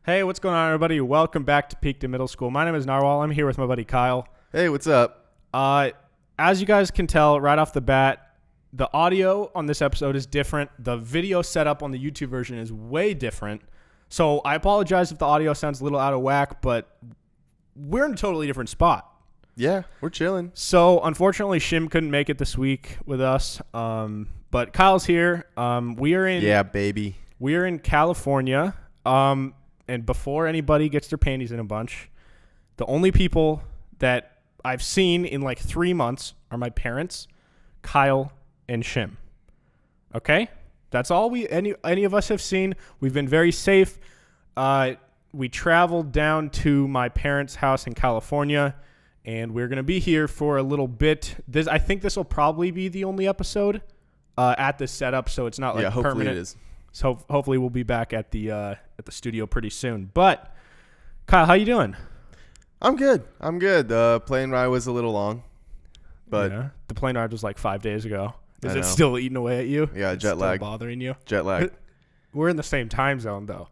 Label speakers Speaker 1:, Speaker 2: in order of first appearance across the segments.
Speaker 1: Hey, what's going on, everybody? Welcome back to Peak to Middle School. My name is Narwhal. I'm here with my buddy Kyle.
Speaker 2: Hey, what's up?
Speaker 1: As you guys can tell right off the bat, the audio on this episode is different. The video setup on the YouTube version is way different. So I apologize if the audio sounds a little out of whack, but we're in a totally different spot.
Speaker 2: Yeah, we're chilling.
Speaker 1: So unfortunately, Shim couldn't make it this week with us, but Kyle's here. We are in California. And before anybody gets their panties in a bunch, the only people that I've seen in like 3 months are my parents, Kyle, and Shim. Okay? That's all any of us have seen. We've been very safe. We traveled down to my parents' house in California, and we're going to be here for a little bit. I think this will probably be the only episode at this setup, so it's not like
Speaker 2: hopefully
Speaker 1: permanent.
Speaker 2: It is.
Speaker 1: So hopefully we'll be back at the studio pretty soon. But Kyle, how you doing?
Speaker 2: I'm good. Plane ride was a little long, but
Speaker 1: yeah, the plane ride was like 5 days ago. Is
Speaker 2: I
Speaker 1: it
Speaker 2: know.
Speaker 1: still eating away at you?
Speaker 2: Yeah,
Speaker 1: It's
Speaker 2: jet
Speaker 1: still
Speaker 2: lag.
Speaker 1: bothering you?
Speaker 2: Jet lag.
Speaker 1: We're in the same time zone though.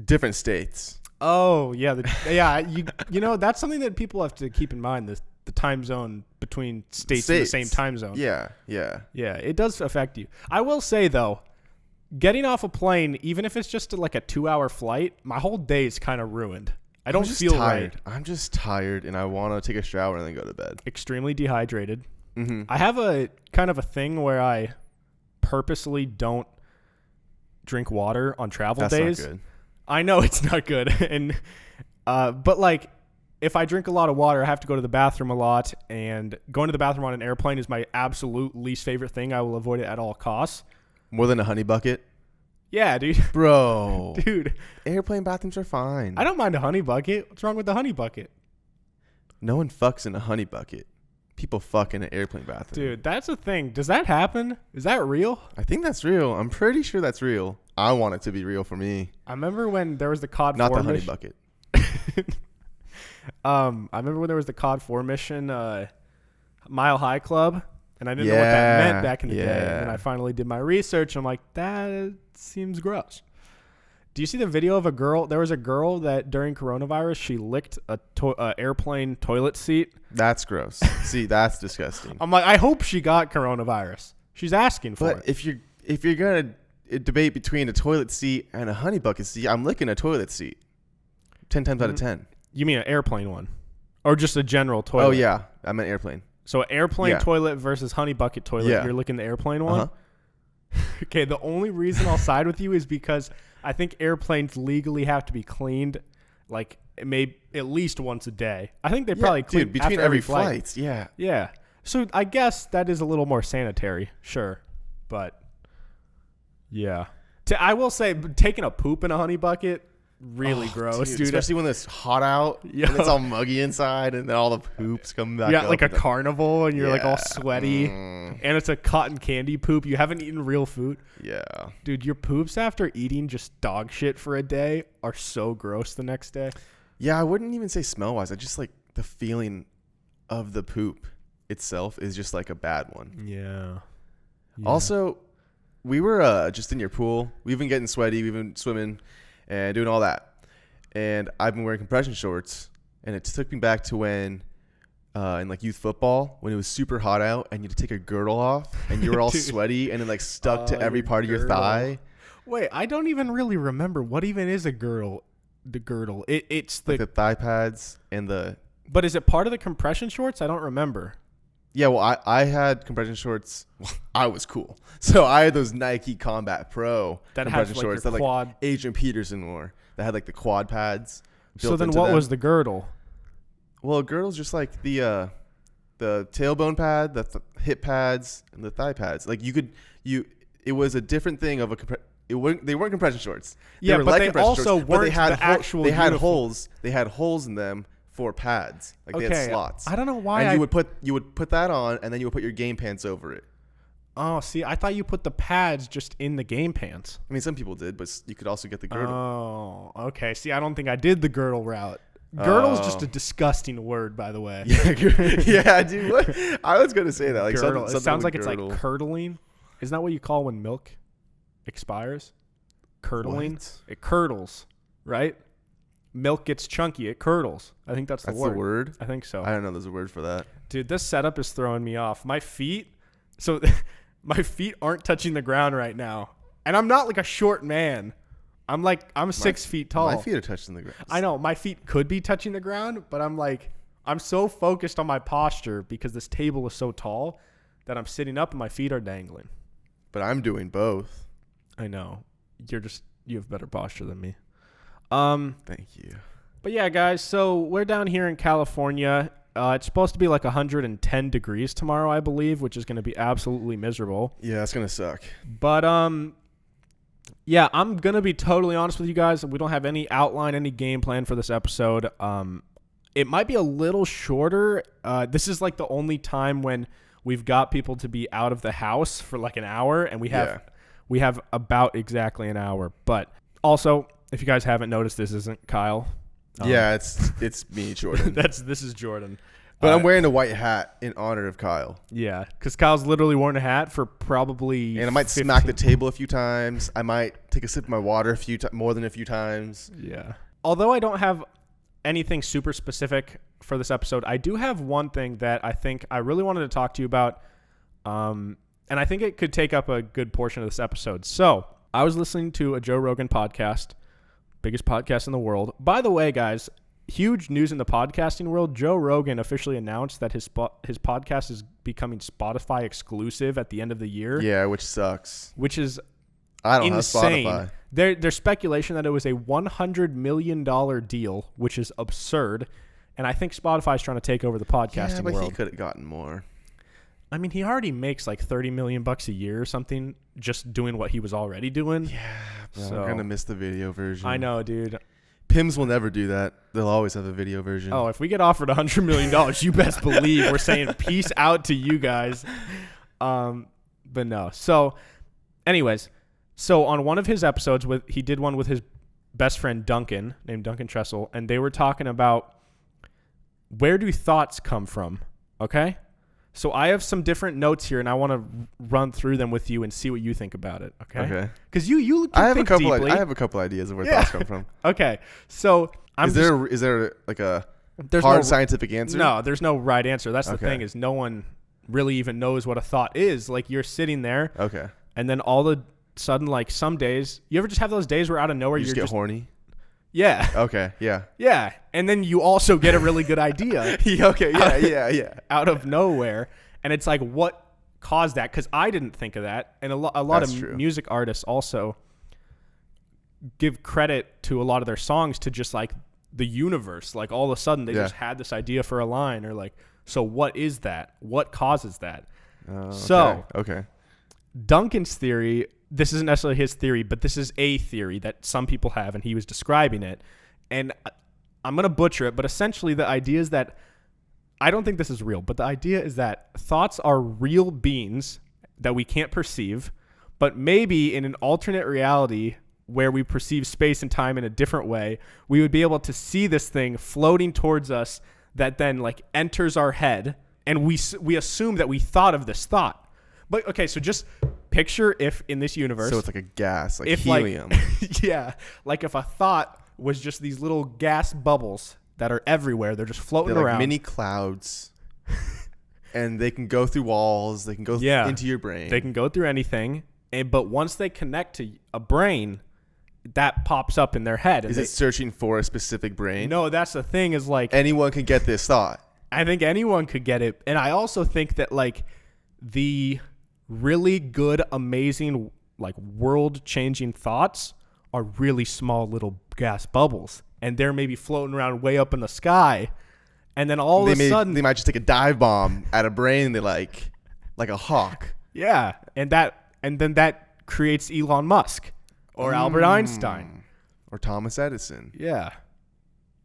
Speaker 2: Different states.
Speaker 1: Oh yeah, you know that's something that people have to keep in mind. The time zone between states in the same time zone.
Speaker 2: Yeah.
Speaker 1: It does affect you. I will say though, getting off a plane, even if it's just like a 2-hour flight, my whole day is kind of ruined. I don't feel
Speaker 2: tired.
Speaker 1: right.
Speaker 2: I'm just tired, and I want to take a shower and then go to bed.
Speaker 1: Extremely dehydrated.
Speaker 2: Mm-hmm.
Speaker 1: I have a kind of a thing where I purposely don't drink water on travel days.
Speaker 2: That's not good.
Speaker 1: I know it's not good, and but like if I drink a lot of water, I have to go to the bathroom a lot, and going to the bathroom on an airplane is my absolute least favorite thing. I will avoid it at all costs.
Speaker 2: More than a honey bucket?
Speaker 1: Yeah, dude.
Speaker 2: Bro.
Speaker 1: Dude.
Speaker 2: Airplane bathrooms are fine.
Speaker 1: I don't mind a honey bucket. What's wrong with the honey bucket?
Speaker 2: No one fucks in a honey bucket. People fuck in an airplane bathroom.
Speaker 1: Dude, that's a thing. Does that happen? Is that real?
Speaker 2: I think that's real. I'm pretty sure that's real. I want it to be real for me.
Speaker 1: I remember when there was the COD 4
Speaker 2: Not the honey
Speaker 1: mission.
Speaker 2: bucket.
Speaker 1: I remember when there was the COD 4 mission, Mile High Club, and I didn't know what that meant back in the day. And then I finally did my research, and I'm like, that seems gross. Do you see the video of a girl? There was a girl that during coronavirus, she licked a airplane toilet seat.
Speaker 2: That's gross. See, that's disgusting.
Speaker 1: I'm like, I hope she got coronavirus. She's asking for it.
Speaker 2: But if you're gonna debate between a toilet seat and a honey bucket seat, I'm licking a toilet seat. 10 times out of 10.
Speaker 1: You mean an airplane one, or just a general toilet?
Speaker 2: Oh yeah, I meant airplane.
Speaker 1: So airplane toilet versus honey bucket toilet.
Speaker 2: Yeah.
Speaker 1: You're licking the airplane one. Okay, the only reason I'll side with you is because I think airplanes legally have to be cleaned, like at least once a day. I think they probably clean
Speaker 2: between
Speaker 1: after
Speaker 2: every
Speaker 1: flight.
Speaker 2: flight. Yeah.
Speaker 1: Yeah. So I guess that is a little more sanitary, sure, but yeah. I will say, taking a poop in a honey bucket, really gross, dude.
Speaker 2: Especially when it's hot out and it's all muggy inside, and then all the poops come back.
Speaker 1: Yeah,
Speaker 2: up
Speaker 1: like a carnival, and you're like all sweaty,
Speaker 2: and
Speaker 1: and it's a cotton candy poop. You haven't eaten real food.
Speaker 2: Yeah.
Speaker 1: Dude, your poops after eating just dog shit for a day are so gross the next day.
Speaker 2: Yeah, I wouldn't even say smell-wise. I just like the feeling of the poop itself is just like a bad one.
Speaker 1: Yeah.
Speaker 2: Also, we were just in your pool. We've been getting sweaty. We've been swimming and doing all that. And I've been wearing compression shorts. And it took me back to when, in like youth football, when it was super hot out and you had to take your girdle off and you were all sweaty and it like stuck to every part of your thigh.
Speaker 1: Wait, I don't even really remember. What even is a girdle? The girdle. It's
Speaker 2: like the thigh pads and the...
Speaker 1: But is it part of the compression shorts? I don't remember.
Speaker 2: Yeah, well, I had compression shorts. Well, I was cool. So I had those Nike Combat Pro
Speaker 1: that
Speaker 2: compression
Speaker 1: has, like,
Speaker 2: shorts that
Speaker 1: quad.
Speaker 2: Like Adrian Peterson wore. That had like the quad pads.
Speaker 1: So then what was the girdle?
Speaker 2: Well, a girdle's just like the tailbone pad, the hip pads, and the thigh pads. Like it was a different thing of they weren't compression shorts.
Speaker 1: Yeah,
Speaker 2: they were
Speaker 1: but
Speaker 2: like
Speaker 1: they
Speaker 2: compression
Speaker 1: also
Speaker 2: shorts,
Speaker 1: weren't the actual
Speaker 2: They had
Speaker 1: uniform.
Speaker 2: holes. They had holes in them for pads. Like they had slots.
Speaker 1: I don't know why.
Speaker 2: And you would put that on, and then you would put your game pants over it.
Speaker 1: Oh, see, I thought you put the pads just in the game pants.
Speaker 2: I mean, some people did, but you could also get the girdle.
Speaker 1: Oh, okay. See, I don't think I did the girdle route. Girdle's just a disgusting word, by the way.
Speaker 2: Yeah, dude. What? I was gonna say that. Like
Speaker 1: girdle.
Speaker 2: something
Speaker 1: It sounds like
Speaker 2: girdle.
Speaker 1: it's like curdling. Isn't that what you call when milk expires? Curdling.
Speaker 2: What?
Speaker 1: It curdles. right? Milk gets chunky. It curdles. I think that's the word.
Speaker 2: That's the word?
Speaker 1: I think so.
Speaker 2: I don't know there's a word for that.
Speaker 1: Dude, this setup is throwing me off. My feet aren't touching the ground right now. And I'm not like a short man. I'm 6 feet tall.
Speaker 2: My feet are touching the ground.
Speaker 1: I know. My feet could be touching the ground, but I'm so focused on my posture because this table is so tall that I'm sitting up and my feet are dangling.
Speaker 2: But I'm doing both.
Speaker 1: I know. You have better posture than me.
Speaker 2: Thank you.
Speaker 1: But yeah, guys, so we're down here in California. It's supposed to be like 110 degrees tomorrow, I believe, which is going to be absolutely miserable.
Speaker 2: Yeah, it's going to suck.
Speaker 1: But yeah, I'm going to be totally honest with you guys. We don't have any outline, any game plan for this episode. It might be a little shorter. This is like the only time when we've got people to be out of the house for like an hour, and we have about exactly an hour. But also, if you guys haven't noticed, this isn't Kyle.
Speaker 2: Yeah, it's me, Jordan.
Speaker 1: This is Jordan.
Speaker 2: But I'm wearing a white hat in honor of Kyle.
Speaker 1: Yeah, because Kyle's literally worn a hat for probably
Speaker 2: And I might smack the table a few times. I might take a sip of my water more than a few times.
Speaker 1: Yeah. Although I don't have anything super specific for this episode, I do have one thing that I think I really wanted to talk to you about. And I think it could take up a good portion of this episode. So I was listening to a Joe Rogan podcast, biggest podcast in the world. By the way, guys, huge news in the podcasting world. Joe Rogan officially announced that his podcast is becoming Spotify exclusive at the end of the year.
Speaker 2: Yeah, which sucks.
Speaker 1: Which is
Speaker 2: I don't
Speaker 1: insane.
Speaker 2: have Spotify.
Speaker 1: There's speculation that it was a $100 million deal, which is absurd. And I think Spotify's trying to take over the podcasting world.
Speaker 2: He could have gotten more.
Speaker 1: I mean, he already makes like $30 million a year or something just doing what he was already doing.
Speaker 2: Yeah, so I'm going to miss the video version.
Speaker 1: I know, dude.
Speaker 2: PIMS will never do that. They'll always have a video version.
Speaker 1: Oh, if we get offered $100 million, you best believe we're saying peace out to you guys. But no. So anyways, so on one of his episodes, he did one with his best friend Duncan, named Duncan Tressel, and they were talking about where do thoughts come from, okay? So I have some different notes here, and I want to run through them with you and see what you think about it. Okay.
Speaker 2: Okay.
Speaker 1: Because you
Speaker 2: I have
Speaker 1: think deeply.
Speaker 2: I have a couple ideas of where thoughts come from.
Speaker 1: Okay. So
Speaker 2: is there like a hard scientific answer?
Speaker 1: No, there's no right answer. That's the thing is no one really even knows what a thought is. Like you're sitting there.
Speaker 2: Okay.
Speaker 1: And then all of a sudden, like some days, you ever just have those days where out of nowhere
Speaker 2: you just get horny?
Speaker 1: Yeah.
Speaker 2: Okay. Yeah.
Speaker 1: Yeah. And then you also get a really good idea.
Speaker 2: Okay. Yeah.
Speaker 1: Out of nowhere. And it's like, what caused that? Because I didn't think of that. And a lot of music artists also give credit to a lot of their songs to just like the universe. Like all of a sudden they just had this idea for a line or like, so what is that? What causes that?
Speaker 2: Okay.
Speaker 1: Duncan's theory, this isn't necessarily his theory, but this is a theory that some people have, and he was describing it. And I'm going to butcher it, but essentially the idea is that, I don't think this is real, but the idea is that thoughts are real beings that we can't perceive, but maybe in an alternate reality where we perceive space and time in a different way, we would be able to see this thing floating towards us that then like enters our head, and we assume that we thought of this thought. But okay, so just picture if in this universe,
Speaker 2: so it's like a gas, like helium.
Speaker 1: Yeah, like if a thought was just these little gas bubbles that are everywhere, they're just floating around,
Speaker 2: like mini clouds, and they can go through walls, they can go into your brain,
Speaker 1: they can go through anything, but once they connect to a brain, that pops up in their head.
Speaker 2: Is it searching for a specific brain?
Speaker 1: No, that's the thing. Is like
Speaker 2: anyone can get this thought.
Speaker 1: I think anyone could get it, and I also think that like the really good, amazing, like world-changing thoughts are really small little gas bubbles, and they're maybe floating around way up in the sky, and then all of a sudden
Speaker 2: they might just take a dive bomb at a brain they like a hawk.
Speaker 1: Yeah, and then that creates Elon Musk or Albert Einstein
Speaker 2: or Thomas Edison.
Speaker 1: Yeah,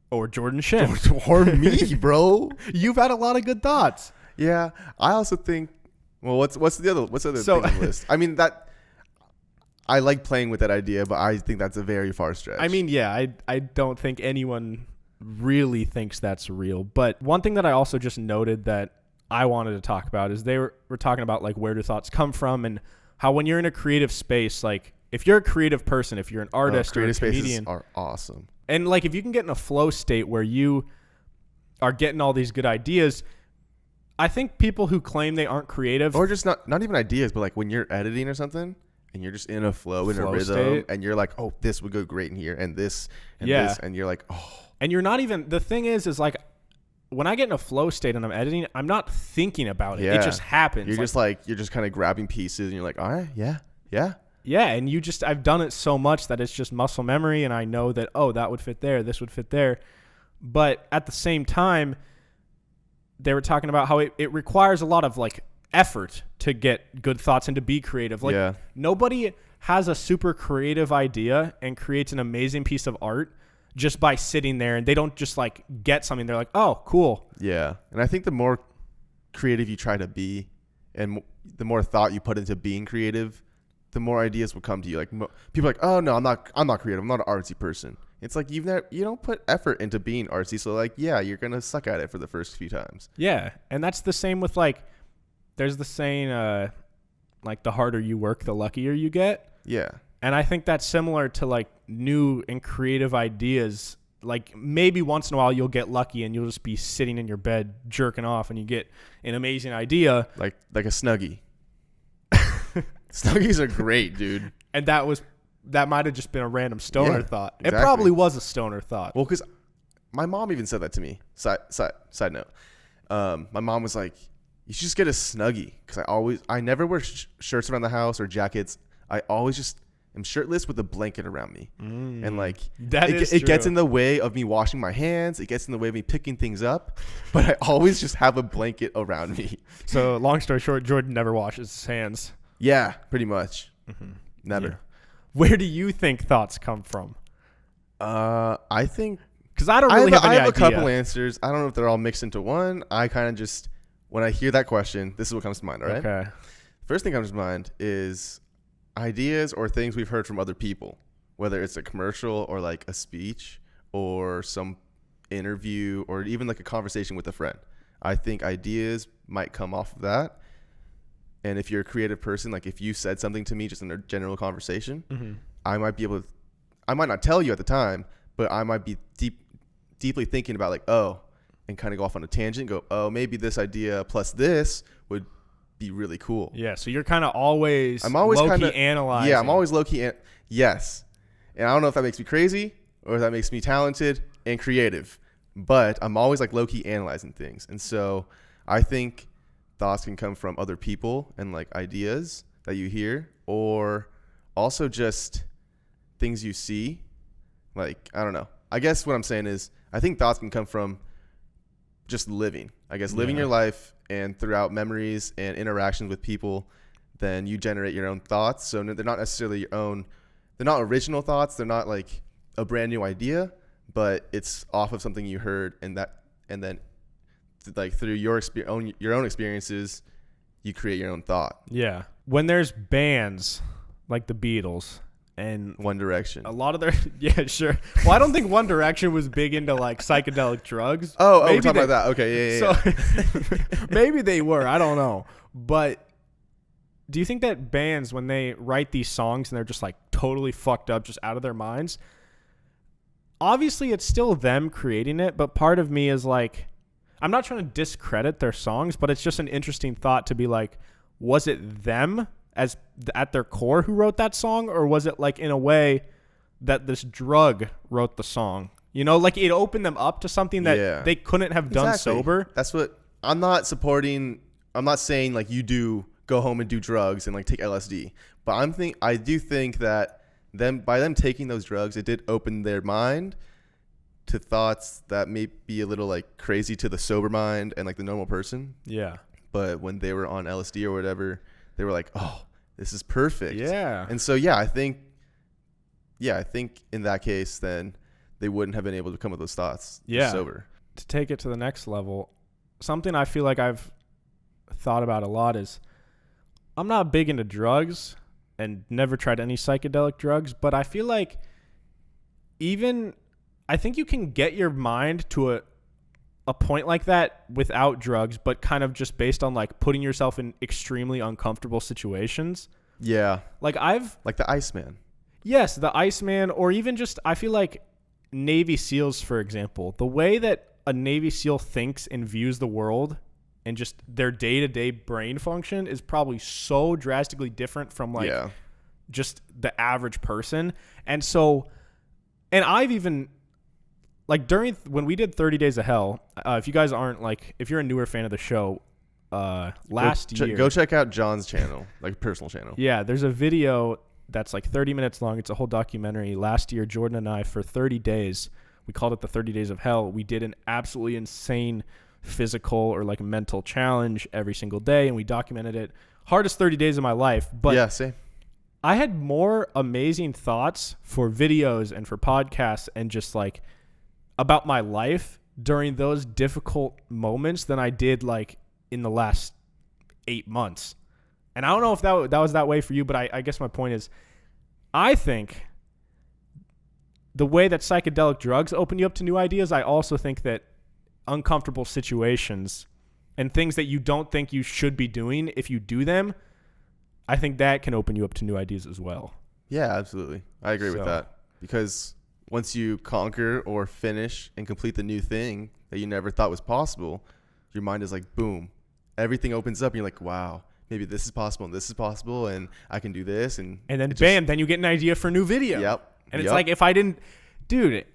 Speaker 1: or Jordan Shim
Speaker 2: or me, bro.
Speaker 1: You've had a lot of good thoughts.
Speaker 2: Yeah, I also think. Well, what's the other thing on the list? I mean, that I like playing with that idea, but I think that's a very far stretch.
Speaker 1: I mean, yeah, I don't think anyone really thinks that's real. But one thing that I also just noted that I wanted to talk about is they were talking about like where do thoughts come from and how when you're in a creative space, like if you're a creative person, if you're an artist or a comedian,
Speaker 2: spaces are awesome.
Speaker 1: And like if you can get in a flow state where you are getting all these good ideas, I think people who claim they aren't creative,
Speaker 2: or just not even ideas, but like when you're editing or something and you're just in a flow, in a rhythm state, and you're like, oh, this would go great in here, and this and this, and you're like, oh.
Speaker 1: And you're not even, the thing is like when I get in a flow state and I'm editing, I'm not thinking about it. It just happens.
Speaker 2: You're just kind of grabbing pieces and you're like, all right, yeah.
Speaker 1: Yeah, and I've done it so much that it's just muscle memory, and I know that, oh, that would fit there, this would fit there. But at the same time, they were talking about how it requires a lot of like effort to get good thoughts and to be creative. Like nobody has a super creative idea and creates an amazing piece of art just by sitting there, and they don't just like get something. They're like, oh, cool.
Speaker 2: Yeah. And I think the more creative you try to be and the more thought you put into being creative, the more ideas will come to you. Like people are like, oh no, I'm not creative. I'm not an artsy person. It's like you don't put effort into being artsy. So like, yeah, you're going to suck at it for the first few times.
Speaker 1: Yeah. And that's the same with like, there's the saying, like the harder you work, the luckier you get.
Speaker 2: Yeah.
Speaker 1: And I think that's similar to like new and creative ideas. Like maybe once in a while you'll get lucky and you'll just be sitting in your bed jerking off and you get an amazing idea.
Speaker 2: Like a Snuggie. Snuggies are great, dude.
Speaker 1: And that might have just been a random stoner thought. Exactly. It probably was a stoner thought.
Speaker 2: Well, because my mom even said that to me. Side note. My mom was like, you should just get a Snuggie. Because I never wear shirts around the house or jackets. I always just am shirtless with a blanket around me. And like, it gets in the way of me washing my hands. It gets in the way of me picking things up. But I always just have a blanket around me.
Speaker 1: So long story short, Jordan never washes his hands.
Speaker 2: Yeah, pretty much. Mm-hmm. Never.
Speaker 1: Yeah. Where do you think thoughts come from?
Speaker 2: I think
Speaker 1: because I don't really have any idea.
Speaker 2: I have a couple answers. I don't know if they're all mixed into one. I kind of just when I hear that question, this is what comes to mind. All right.
Speaker 1: Okay.
Speaker 2: First thing comes to mind is ideas or things we've heard from other people, whether it's a commercial or like a speech or some interview or even like a conversation with a friend. I think ideas might come off of that. And if you're a creative person, like if you said something to me just in a general conversation, mm-hmm. I might not tell you at the time, but I might be deeply thinking about like, oh, and kind of go off on a tangent, go, oh, maybe this idea plus this would be really cool.
Speaker 1: Yeah. So you're kind of always low-key analyzing.
Speaker 2: Yeah, I'm always low-key. Yes. And I don't know if that makes me crazy or if that makes me talented and creative, but I'm always like low-key analyzing things. And so I think thoughts can come from other people and like ideas that you hear, or also just things you see. Like, I don't know. I guess what I'm saying is I think thoughts can come from just living. I guess living your life, and throughout memories and interactions with people, then you generate your own thoughts. So they're not necessarily your own. They're not original thoughts. They're not like a brand new idea, but it's off of something you heard, and then like through your own experiences, you create your own thought.
Speaker 1: Yeah. When there's bands like the Beatles and
Speaker 2: One Direction,
Speaker 1: a lot of their sure. Well, I don't think One Direction was big into like psychedelic drugs.
Speaker 2: Oh, we're talking about that. Okay, yeah.
Speaker 1: So maybe they were. I don't know. But do you think that bands, when they write these songs and they're just like totally fucked up, just out of their minds, obviously it's still them creating it, but part of me is like, I'm not trying to discredit their songs, but it's just an interesting thought to be like, was it them as at their core who wrote that song, or was it like in a way that this drug wrote the song? You know, like it opened them up to something that they couldn't have done sober.
Speaker 2: That's what I'm not supporting. I'm not saying like you do go home and do drugs and like take LSD, but I do think that by them taking those drugs, it did open their mind to thoughts that may be a little like crazy to the sober mind and like the normal person.
Speaker 1: Yeah.
Speaker 2: But when they were on LSD or whatever, they were like, oh, this is perfect.
Speaker 1: Yeah.
Speaker 2: And so, I think in that case, then they wouldn't have been able to come with those thoughts.
Speaker 1: Yeah.
Speaker 2: Sober.
Speaker 1: To take it to the next level, something I feel like I've thought about a lot is I'm not big into drugs and never tried any psychedelic drugs, but I feel like I think you can get your mind to a point like that without drugs, but kind of just based on like putting yourself in extremely uncomfortable situations
Speaker 2: Yeah.
Speaker 1: Like
Speaker 2: the Iceman.
Speaker 1: Yes, the Iceman, or even just, I feel like Navy SEALs, for example, the way that a Navy SEAL thinks and views the world and just their day-to-day brain function is probably so drastically different from like just the average person. And so, and I've even like when we did 30 Days of Hell, if you guys aren't like, if you're a newer fan of the show, last year,
Speaker 2: go check out John's channel, like personal channel.
Speaker 1: Yeah, there's a video that's like 30 minutes long. It's a whole documentary. Last year, Jordan and I, for 30 days, we called it the 30 Days of Hell. We did an absolutely insane physical or like mental challenge every single day, and we documented it. Hardest 30 days of my life. But
Speaker 2: yeah, same.
Speaker 1: I had more amazing thoughts for videos and for podcasts and just like about my life during those difficult moments than I did like in the last 8 months. And I don't know if that was that way for you, but I guess my point is, I think the way that psychedelic drugs open you up to new ideas, I also think that uncomfortable situations and things that you don't think you should be doing, if you do them, I think that can open you up to new ideas as well.
Speaker 2: Yeah, absolutely. I agree with that. Because once you conquer or finish and complete the new thing that you never thought was possible, your mind is like, boom, everything opens up and you're like, wow. Maybe this is possible and this is possible and I can do this. And
Speaker 1: then bam, then you get an idea for a new video.
Speaker 2: Yep.
Speaker 1: And it's like, if I didn't, dude,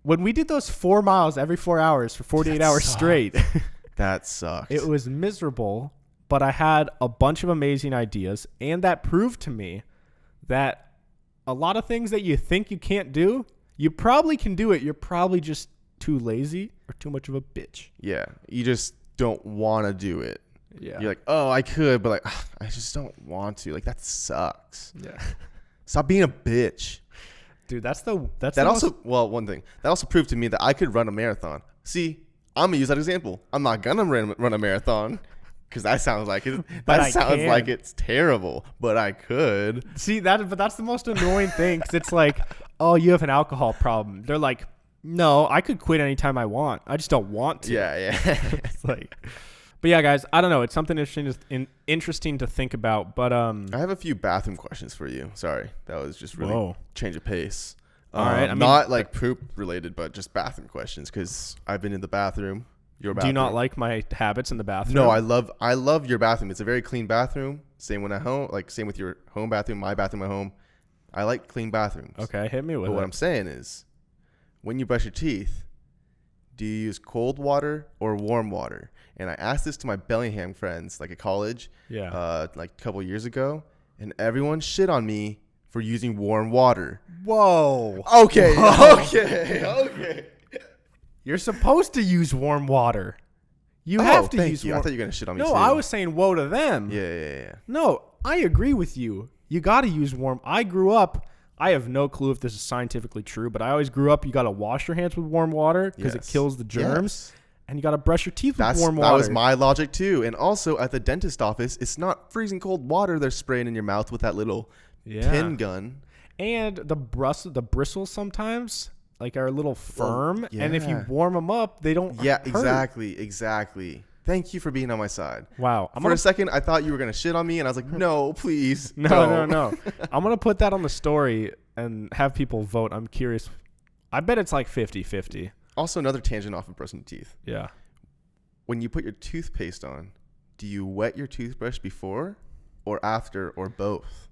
Speaker 1: when we did those 4 miles every 4 hours for 48 hours straight.
Speaker 2: That sucked.
Speaker 1: It was miserable, but I had a bunch of amazing ideas. And that proved to me that a lot of things that you think you can't do, you probably can do it. You're probably just too lazy or too much of a bitch.
Speaker 2: Yeah. You just don't want to do it.
Speaker 1: Yeah.
Speaker 2: You're like, oh, I could, but like, I just don't want to. Like, that sucks.
Speaker 1: Yeah.
Speaker 2: Stop being a bitch.
Speaker 1: Dude,
Speaker 2: one thing. That also proved to me that I could run a marathon. See, I'm going to use that example. I'm not going to run a marathon because that sounds like it. That sounds like it's terrible, but I could.
Speaker 1: See, but that's the most annoying thing because it's like, oh, you have an alcohol problem. They're like, no, I could quit anytime I want. I just don't want to.
Speaker 2: Yeah.
Speaker 1: It's like... But yeah, guys, I don't know. It's something interesting to think about. But
Speaker 2: I have a few bathroom questions for you. Sorry, that was just really change of pace.
Speaker 1: All right,
Speaker 2: not like poop related, but just bathroom questions because I've been in the bathroom. Your bathroom.
Speaker 1: Do you not like my habits in the bathroom?
Speaker 2: No, I love your bathroom. It's a very clean bathroom. Same when at home, like same with your home bathroom, my bathroom at home. I like clean bathrooms.
Speaker 1: Okay, hit me with it.
Speaker 2: But what I'm saying is, when you brush your teeth, do you use cold water or warm water? And I asked this to my Bellingham friends, like at college, like a couple years ago, and everyone shit on me for using warm water.
Speaker 1: Whoa.
Speaker 2: Okay. Okay.
Speaker 1: You're supposed to use warm water. You have to use warm.
Speaker 2: I thought you were going to shit on me too.
Speaker 1: No, I was saying whoa to them.
Speaker 2: Yeah.
Speaker 1: No, I agree with you. You got to use warm. I grew up. I have no clue if this is scientifically true, but I always grew up, you got to wash your hands with warm water because it kills the germs. Yes. And you got to brush your teeth with warm water.
Speaker 2: That was my logic too. And also at the dentist office, it's not freezing cold water they're spraying in your mouth with that little pin gun.
Speaker 1: And the bristles sometimes like are a little firm. And if you warm them up, they don't hurt.
Speaker 2: Exactly. Thank you for being on my side.
Speaker 1: Wow.
Speaker 2: For a second, I thought you were going to shit on me, and I was like, no, please.
Speaker 1: No. I'm going to put that on the story and have people vote. I'm curious. I bet it's like 50-50.
Speaker 2: Also, another tangent off of brushing teeth.
Speaker 1: Yeah.
Speaker 2: When you put your toothpaste on, do you wet your toothbrush before or after or both?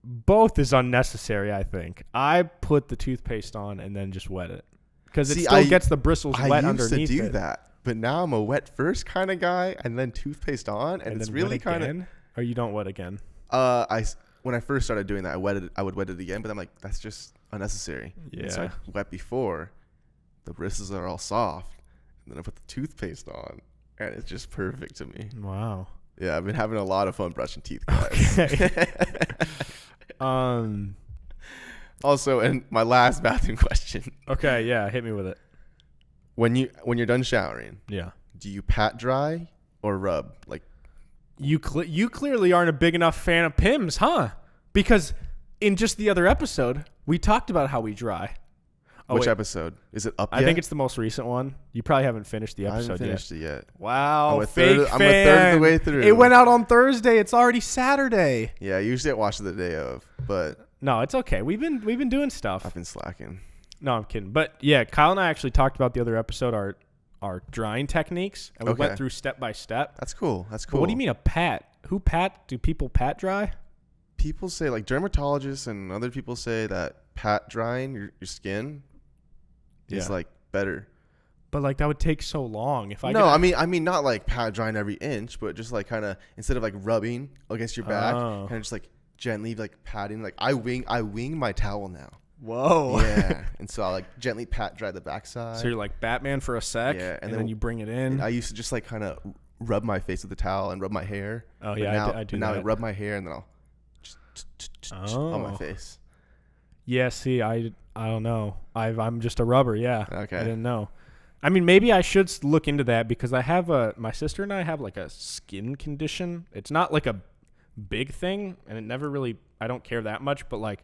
Speaker 1: Both is unnecessary, I think. I put the toothpaste on and then just wet it. Because it still gets the bristles wet underneath it. I used to do that. But now I'm a wet first kind of guy, and then toothpaste on, and it's really kind of. Or you don't wet again?
Speaker 2: When I first started doing that, I would wet it again, but I'm like, that's just unnecessary.
Speaker 1: Yeah.
Speaker 2: And so I wet before, the bristles are all soft, and then I put the toothpaste on, and it's just perfect to me.
Speaker 1: Wow.
Speaker 2: Yeah, I've been having a lot of fun brushing teeth, guys.
Speaker 1: Okay.
Speaker 2: Also, and my last bathroom question.
Speaker 1: Okay, yeah, hit me with it.
Speaker 2: When you're done showering, do you pat dry or rub? Like,
Speaker 1: you clearly aren't a big enough fan of PIMS, huh? Because in just the other episode, we talked about how we dry.
Speaker 2: Which episode? Is it up yet?
Speaker 1: I think it's the most recent one. You probably haven't finished the episode
Speaker 2: yet. I haven't finished it yet.
Speaker 1: Wow.
Speaker 2: I'm a third of the way through.
Speaker 1: It went out on Thursday. It's already Saturday.
Speaker 2: Yeah, usually I watch it the day of, but
Speaker 1: no, it's okay. We've been doing stuff.
Speaker 2: I've been slacking.
Speaker 1: No, I'm kidding. But yeah, Kyle and I actually talked about the other episode, our drying techniques, and we went through step by step.
Speaker 2: That's cool. That's cool.
Speaker 1: But what do you mean a pat? Who pat? Do people pat dry?
Speaker 2: People say, like dermatologists and other people say that pat drying your skin is like better.
Speaker 1: But like that would take so long.
Speaker 2: I mean not like pat drying every inch, but just like kind of instead of like rubbing against your back, kind of just like gently like patting. Like I wing my towel now.
Speaker 1: Whoa.
Speaker 2: Yeah. And so I like gently pat dry the backside.
Speaker 1: So you're like Batman for a sec, and then you bring it in.
Speaker 2: I used to just like kind of rub my face with the towel and rub my hair.
Speaker 1: Oh yeah, I do.
Speaker 2: Now I rub my hair and then I'll on my face.
Speaker 1: Yeah. See, I don't know. I'm just a rubber. Yeah.
Speaker 2: Okay.
Speaker 1: I didn't know. I mean, maybe I should look into that because I have my sister and I have like a skin condition. It's not like a big thing, and it never really. I don't care that much, but like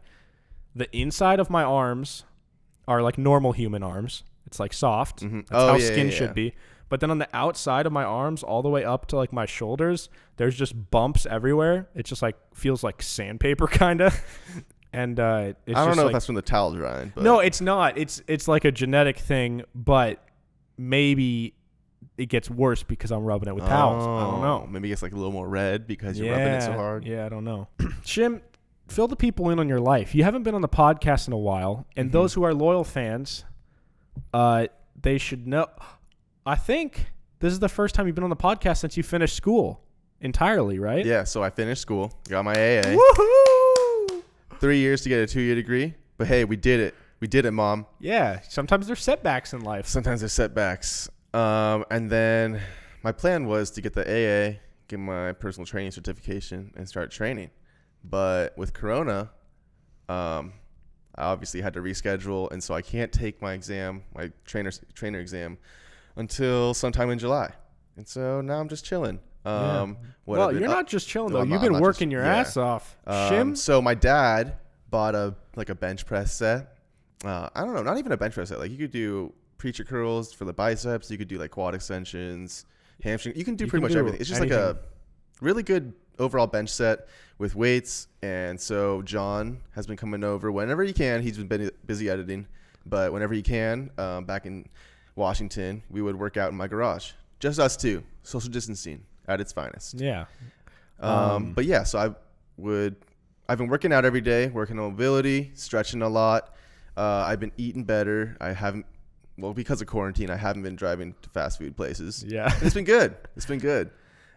Speaker 1: the inside of my arms are like normal human arms. It's like soft.
Speaker 2: Mm-hmm.
Speaker 1: That's how skin should be. But then on the outside of my arms, all the way up to like my shoulders, there's just bumps everywhere. It just like feels like sandpaper kind of. And I
Speaker 2: don't know if that's from the towel drying. But.
Speaker 1: No, it's not. It's like a genetic thing, but maybe it gets worse because I'm rubbing it with towels. I don't know.
Speaker 2: Maybe it's like a little more red because you're rubbing it so hard.
Speaker 1: Yeah, I don't know. Shim, fill the people in on your life. You haven't been on the podcast in a while, and those who are loyal fans, they should know. I think this is the first time you've been on the podcast since you finished school entirely, right?
Speaker 2: Yeah, so I finished school, got my AA.
Speaker 1: Woohoo!
Speaker 2: 3 years to get a 2-year degree. But hey, we did it. We did it, Mom.
Speaker 1: Yeah, sometimes there's setbacks in life.
Speaker 2: Sometimes there's setbacks. And then my plan was to get the AA, get my personal training certification, and start training. But with Corona, I obviously had to reschedule, and so I can't take my exam, my trainer exam, until sometime in July. And so now I'm just chilling.
Speaker 1: Well, you're not just chilling, though. You've been working your ass off. Shim?
Speaker 2: So my dad bought a bench press set. I don't know, not even a bench press set. Like you could do preacher curls for the biceps. You could do like quad extensions, hamstring. You can do pretty much everything. It's just like a really good overall bench set with weights. And so John has been coming over whenever he can. He's been busy editing, but whenever he can, back in Washington, we would work out in my garage. Just us two. Social distancing at its finest.
Speaker 1: Yeah.
Speaker 2: But yeah, so I've been working out every day, working on mobility, stretching a lot. I've been eating better. Because of quarantine, I haven't been driving to fast food places.
Speaker 1: Yeah.
Speaker 2: It's been good.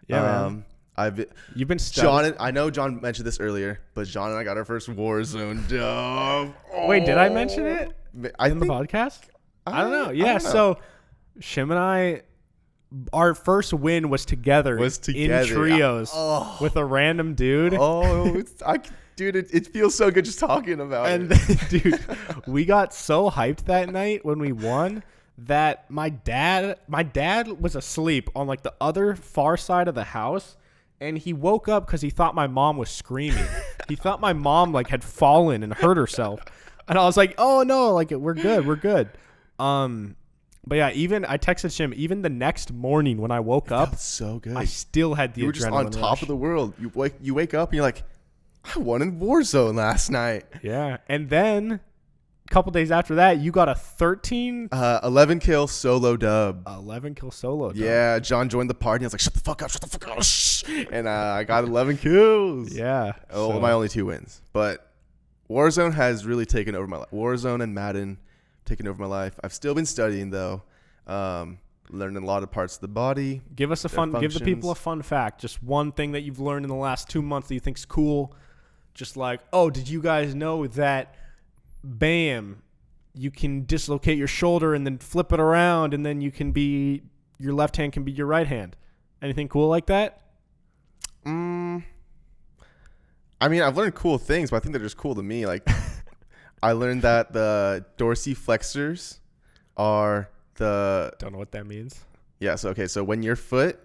Speaker 2: Yeah, man.
Speaker 1: You've been studying.
Speaker 2: I know John mentioned this earlier, but John and I got our first Warzone dub.
Speaker 1: Wait, did I mention it in the podcast? I don't know. Yeah, so Shim and I, our first win was together. In trios with a random dude.
Speaker 2: Dude, it feels so good just talking about it.
Speaker 1: And dude, we got so hyped that night when we won that my dad was asleep on like the other far side of the house, and he woke up because he thought my mom was screaming. He thought my mom like had fallen and hurt herself, and I was like, "Oh no, like we're good." But yeah, even I texted Shim. Even the next morning when I woke up,
Speaker 2: felt so good.
Speaker 1: I still had the adrenaline.
Speaker 2: You were just on top
Speaker 1: rush.
Speaker 2: of the world. You wake up and you're like, I won in Warzone last night.
Speaker 1: Yeah, and then a couple days after that, you got a
Speaker 2: 11 kill solo dub.
Speaker 1: 11 kill solo dub.
Speaker 2: Yeah, John joined the party. I was like, shut the fuck up. Shh. And I got 11 kills.
Speaker 1: Yeah.
Speaker 2: My only 2 wins. But Warzone has really taken over my life. Warzone and Madden taken over my life. I've still been studying though. Learning a lot of parts of the body.
Speaker 1: Give the people a fun fact. Just one thing that you've learned in the last 2 months that you think's cool. Just like, oh, did you guys know that, bam, you can dislocate your shoulder and then flip it around, and then your left hand can be your right hand. Anything cool like that?
Speaker 2: I mean, I've learned cool things, but I think they're just cool to me. Like, I learned that the dorsiflexors are
Speaker 1: don't know what that means.
Speaker 2: Yeah, so when your foot,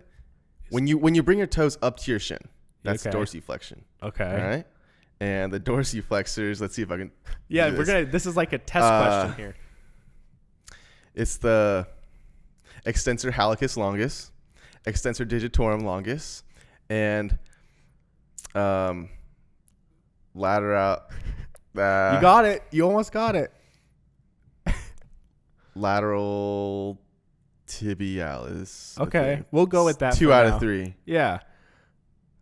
Speaker 2: when you bring your toes up to your shin, that's dorsiflexion.
Speaker 1: Okay.
Speaker 2: All right? And the dorsiflexors, let's see if I can.
Speaker 1: Yeah, this is like a test question here.
Speaker 2: It's the extensor hallucis longus, extensor digitorum longus, and lateral.
Speaker 1: You got it. You almost got it.
Speaker 2: Lateral tibialis.
Speaker 1: Okay, we'll go with that.
Speaker 2: 2 out of 3.
Speaker 1: Yeah.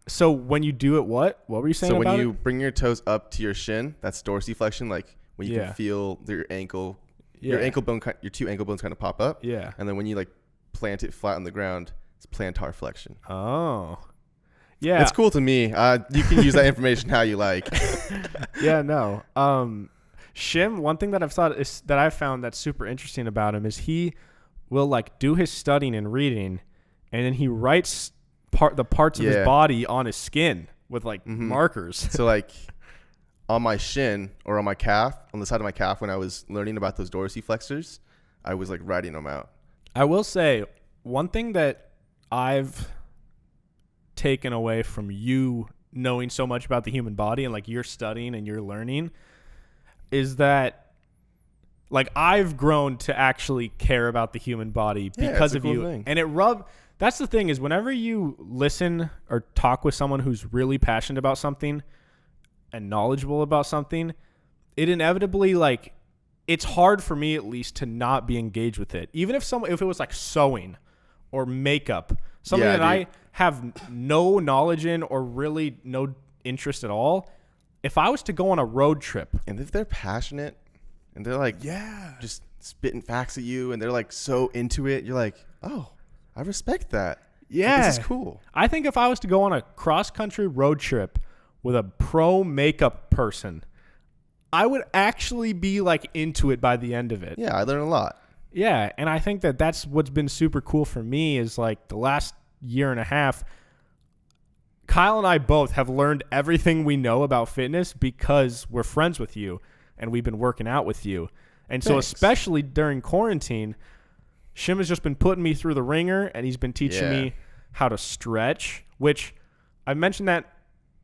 Speaker 1: So when you do it, what were you saying about it?
Speaker 2: So when you bring your toes up to your shin, that's dorsiflexion. Like when you can feel your ankle, your ankle bone, your 2 ankle bones kind of pop up.
Speaker 1: Yeah.
Speaker 2: And then when you like plant it flat on the ground, it's plantar flexion.
Speaker 1: Oh. Yeah.
Speaker 2: It's cool to me. You can use that information how you like.
Speaker 1: Yeah. No. Shim, one thing that I've found that's super interesting about him is he will like do his studying and reading, and then he writes the parts of his body on his skin with like markers.
Speaker 2: So like on my shin or on my calf, on the side of my calf, when I was learning about those dorsiflexors, I was like writing them out.
Speaker 1: I will say one thing that I've taken away from you knowing so much about the human body and like you're studying and you're learning is that like I've grown to actually care about the human body because of you. Thing. And that's the thing is whenever you listen or talk with someone who's really passionate about something and knowledgeable about something, it inevitably like it's hard for me at least to not be engaged with it. Even if it was like sewing or makeup, something that I have no knowledge in or really no interest at all. If I was to go on a road trip,
Speaker 2: and if they're passionate and they're like, just spitting facts at you and they're like so into it, you're like, oh, I respect that.
Speaker 1: Yeah.
Speaker 2: Like, this is cool.
Speaker 1: I think if I was to go on a cross-country road trip with a pro makeup person, I would actually be like into it by the end of it.
Speaker 2: Yeah, I learned a lot.
Speaker 1: Yeah, and I think that that's what's been super cool for me is like the last year and a half, Kyle and I both have learned everything we know about fitness because we're friends with you and we've been working out with you. And so especially during quarantine, Shim has just been putting me through the ringer and he's been teaching me how to stretch, which I mentioned that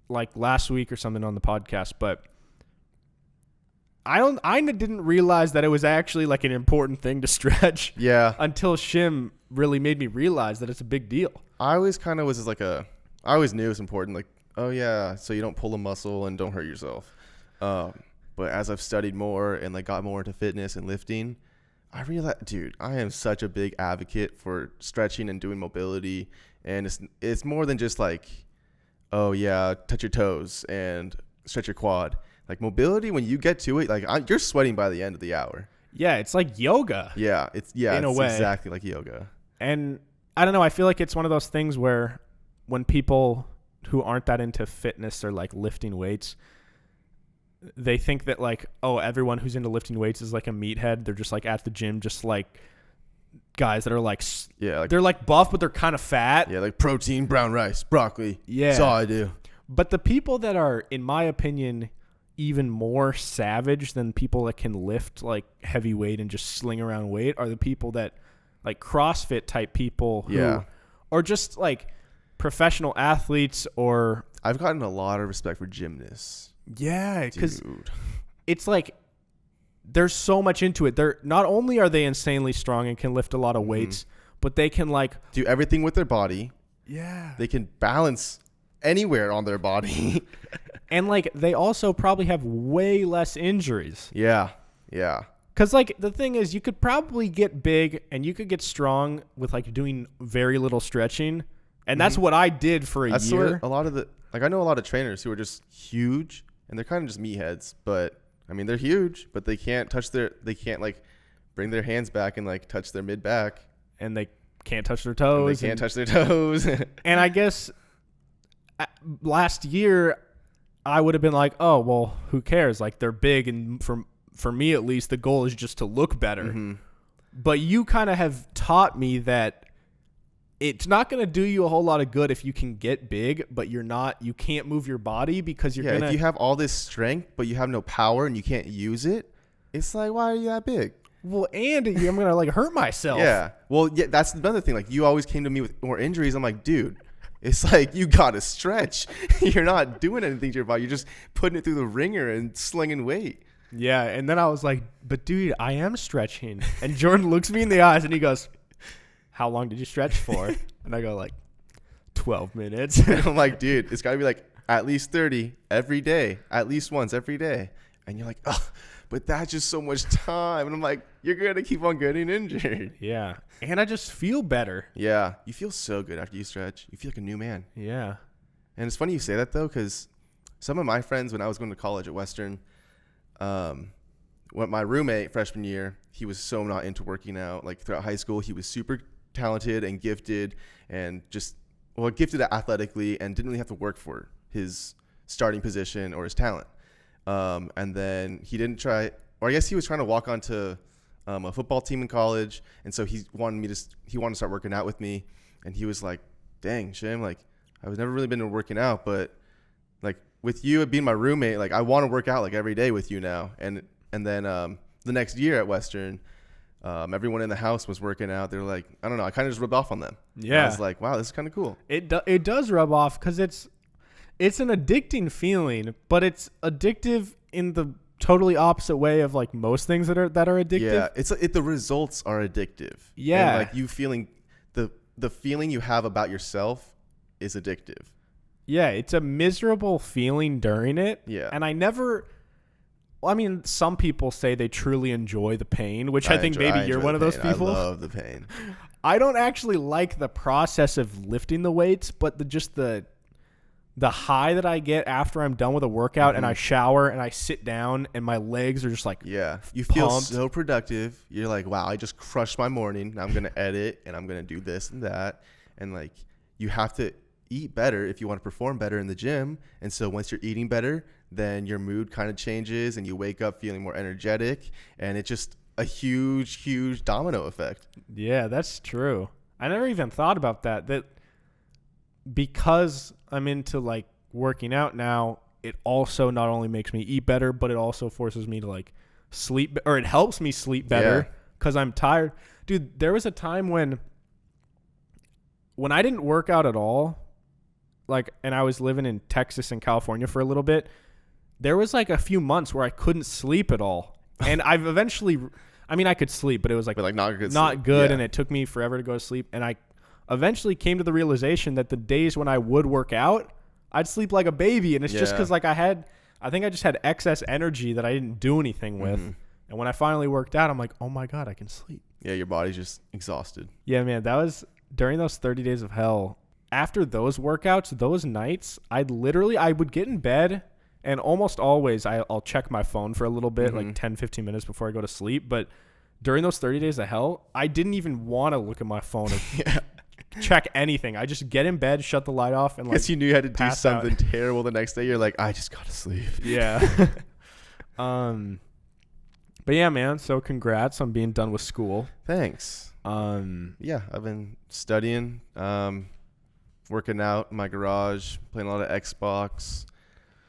Speaker 1: like last week or something on the podcast, but I didn't realize that it was actually like an important thing to stretch.
Speaker 2: Yeah.
Speaker 1: Until Shim really made me realize that it's a big deal.
Speaker 2: I always kind of was like I always knew it was important. Like, oh yeah, so you don't pull a muscle and don't hurt yourself. But as I've studied more and like got more into fitness and lifting, I realized, dude, I am such a big advocate for stretching and doing mobility. And it's more than just like, oh yeah, touch your toes and stretch your quad. Like mobility, when you get to it, like you're sweating by the end of the hour.
Speaker 1: Yeah, it's like yoga.
Speaker 2: Yeah, it's a way. Exactly like yoga.
Speaker 1: And I don't know, I feel like it's one of those things where when people who aren't that into fitness or like lifting weights, they think that like, oh, everyone who's into lifting weights is like a meathead. They're just like at the gym, just like guys that are like, they're like buff, but they're kind of fat.
Speaker 2: Yeah, like protein, brown rice, broccoli.
Speaker 1: Yeah.
Speaker 2: That's all I do.
Speaker 1: But the people that are, in my opinion, even more savage than people that can lift like heavy weight and just sling around weight are the people that like CrossFit type people who or just like professional athletes or
Speaker 2: I've gotten a lot of respect for gymnasts.
Speaker 1: Yeah, because it's like there's so much into it. They're not only are they insanely strong and can lift a lot of weights, but they can like
Speaker 2: do everything with their body.
Speaker 1: Yeah.
Speaker 2: They can balance anywhere on their body.
Speaker 1: And like they also probably have way less injuries.
Speaker 2: Yeah. Yeah.
Speaker 1: Because like the thing is you could probably get big and you could get strong with like doing very little stretching. And that's what I did for a year.
Speaker 2: A lot of I know a lot of trainers who are just huge and they're kind of just meatheads, but I mean, they're huge, but they can't like bring their hands back and like touch their mid back.
Speaker 1: And they can't touch their toes. And I guess last year I would have been like, oh, well, who cares? Like they're big. And for me, at least, the goal is just to look better. Mm-hmm. But you kind of have taught me that it's not going to do you a whole lot of good if you can get big, but you can't move your body because
Speaker 2: if you have all this strength, but you have no power and you can't use it, it's like, why are you that big?
Speaker 1: Well, and I'm going to like hurt myself.
Speaker 2: Yeah. Well, yeah, that's another thing. Like you always came to me with more injuries. I'm like, dude, it's like you got to stretch. You're not doing anything to your body. You're just putting it through the ringer and slinging weight.
Speaker 1: Yeah, and then I was like, but dude, I am stretching. And Jordan looks me in the eyes and he goes, how long did you stretch for? And I go like 12 minutes.
Speaker 2: And I'm like, dude, it's got to be like at least 30 every day, at least once every day. And you're like, oh, but that's just so much time. And I'm like, you're going to keep on getting injured.
Speaker 1: Yeah. And I just feel better.
Speaker 2: Yeah. You feel so good after you stretch. You feel like a new man.
Speaker 1: Yeah.
Speaker 2: And it's funny you say that, though, because some of my friends, when I was going to college at Western, when my roommate freshman year, he was so not into working out. Like throughout high school, he was super talented and gifted and just, well, gifted athletically and didn't really have to work for his starting position or his talent. And then he didn't try, or I guess he was trying to walk onto a football team in college. And so he wanted to start working out with me. And he was like, dang, Shim, like, I've never really been working out, but like with you being my roommate, like I want to work out like every day with you now. And then the next year at Western, everyone in the house was working out. They were like, I don't know, I kind of just rubbed off on them.
Speaker 1: Yeah.
Speaker 2: And I was like, wow, this is kind of cool.
Speaker 1: It does rub off because it's an addicting feeling, but it's addictive in the totally opposite way of like most things that are addictive.
Speaker 2: Yeah, the results are addictive.
Speaker 1: Yeah.
Speaker 2: And like you feeling the feeling you have about yourself is addictive.
Speaker 1: Yeah, it's a miserable feeling during it.
Speaker 2: Yeah.
Speaker 1: And I mean, some people say they truly enjoy the pain, which I think maybe you're one of those people.
Speaker 2: I love the pain.
Speaker 1: I don't actually like the process of lifting the weights, but the high that I get after I'm done with a workout and I shower and I sit down and my legs are just like
Speaker 2: you feel pumped. So productive. You're like, wow, I just crushed my morning. Now I'm going to edit and I'm going to do this and that. And like you have to eat better if you want to perform better in the gym. And so once you're eating better, then your mood kind of changes and you wake up feeling more energetic, and it's just a huge domino effect.
Speaker 1: Yeah, that's true. I never even thought about that because I'm into like working out now, it also not only makes me eat better, but it also forces me to like sleep, or it helps me sleep better because I'm tired. Dude, there was a time when I didn't work out at all, like, and I was living in Texas and California for a little bit. There was like a few months where I couldn't sleep at all. And I've eventually, I mean, I could sleep, but it was like
Speaker 2: not good.
Speaker 1: Yeah. And it took me forever to go to sleep. And I eventually came to the realization that the days when I would work out, I'd sleep like a baby. And it's just because like I think I just had excess energy that I didn't do anything with. And when I finally worked out, I'm like, oh my God, I can sleep.
Speaker 2: Yeah, your body's just exhausted.
Speaker 1: Yeah, man, that was during those 30 days of hell. After those workouts, those nights, I would get in bed, and almost always I'll check my phone for a little bit, like 10, 15 minutes before I go to sleep. But during those 30 days of hell, I didn't even want to look at my phone or check anything. I just get in bed, shut the light off, and like,
Speaker 2: guess you knew you had to do something terrible the next day. You're like, I just got to sleep.
Speaker 1: Yeah. But yeah, man. So congrats on being done with school.
Speaker 2: Thanks. Yeah, I've been studying, working out in my garage, playing a lot of Xbox.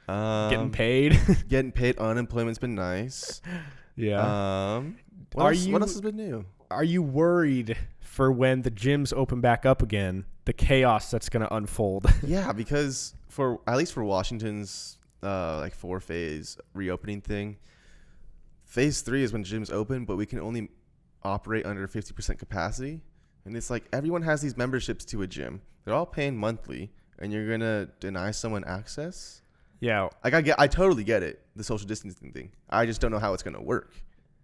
Speaker 1: Getting paid.
Speaker 2: Getting paid. Unemployment's been nice.
Speaker 1: Yeah.
Speaker 2: What else has been new?
Speaker 1: Are you worried for when the gyms open back up again, the chaos that's going to unfold?
Speaker 2: Yeah, because at least for Washington's like 4-phase reopening thing, phase 3 is when gyms open, but we can only operate under 50% capacity. And it's like everyone has these memberships to a gym. They're all paying monthly, and you're going to deny someone access?
Speaker 1: Yeah.
Speaker 2: Like I totally get it, the social distancing thing. I just don't know how it's going to work.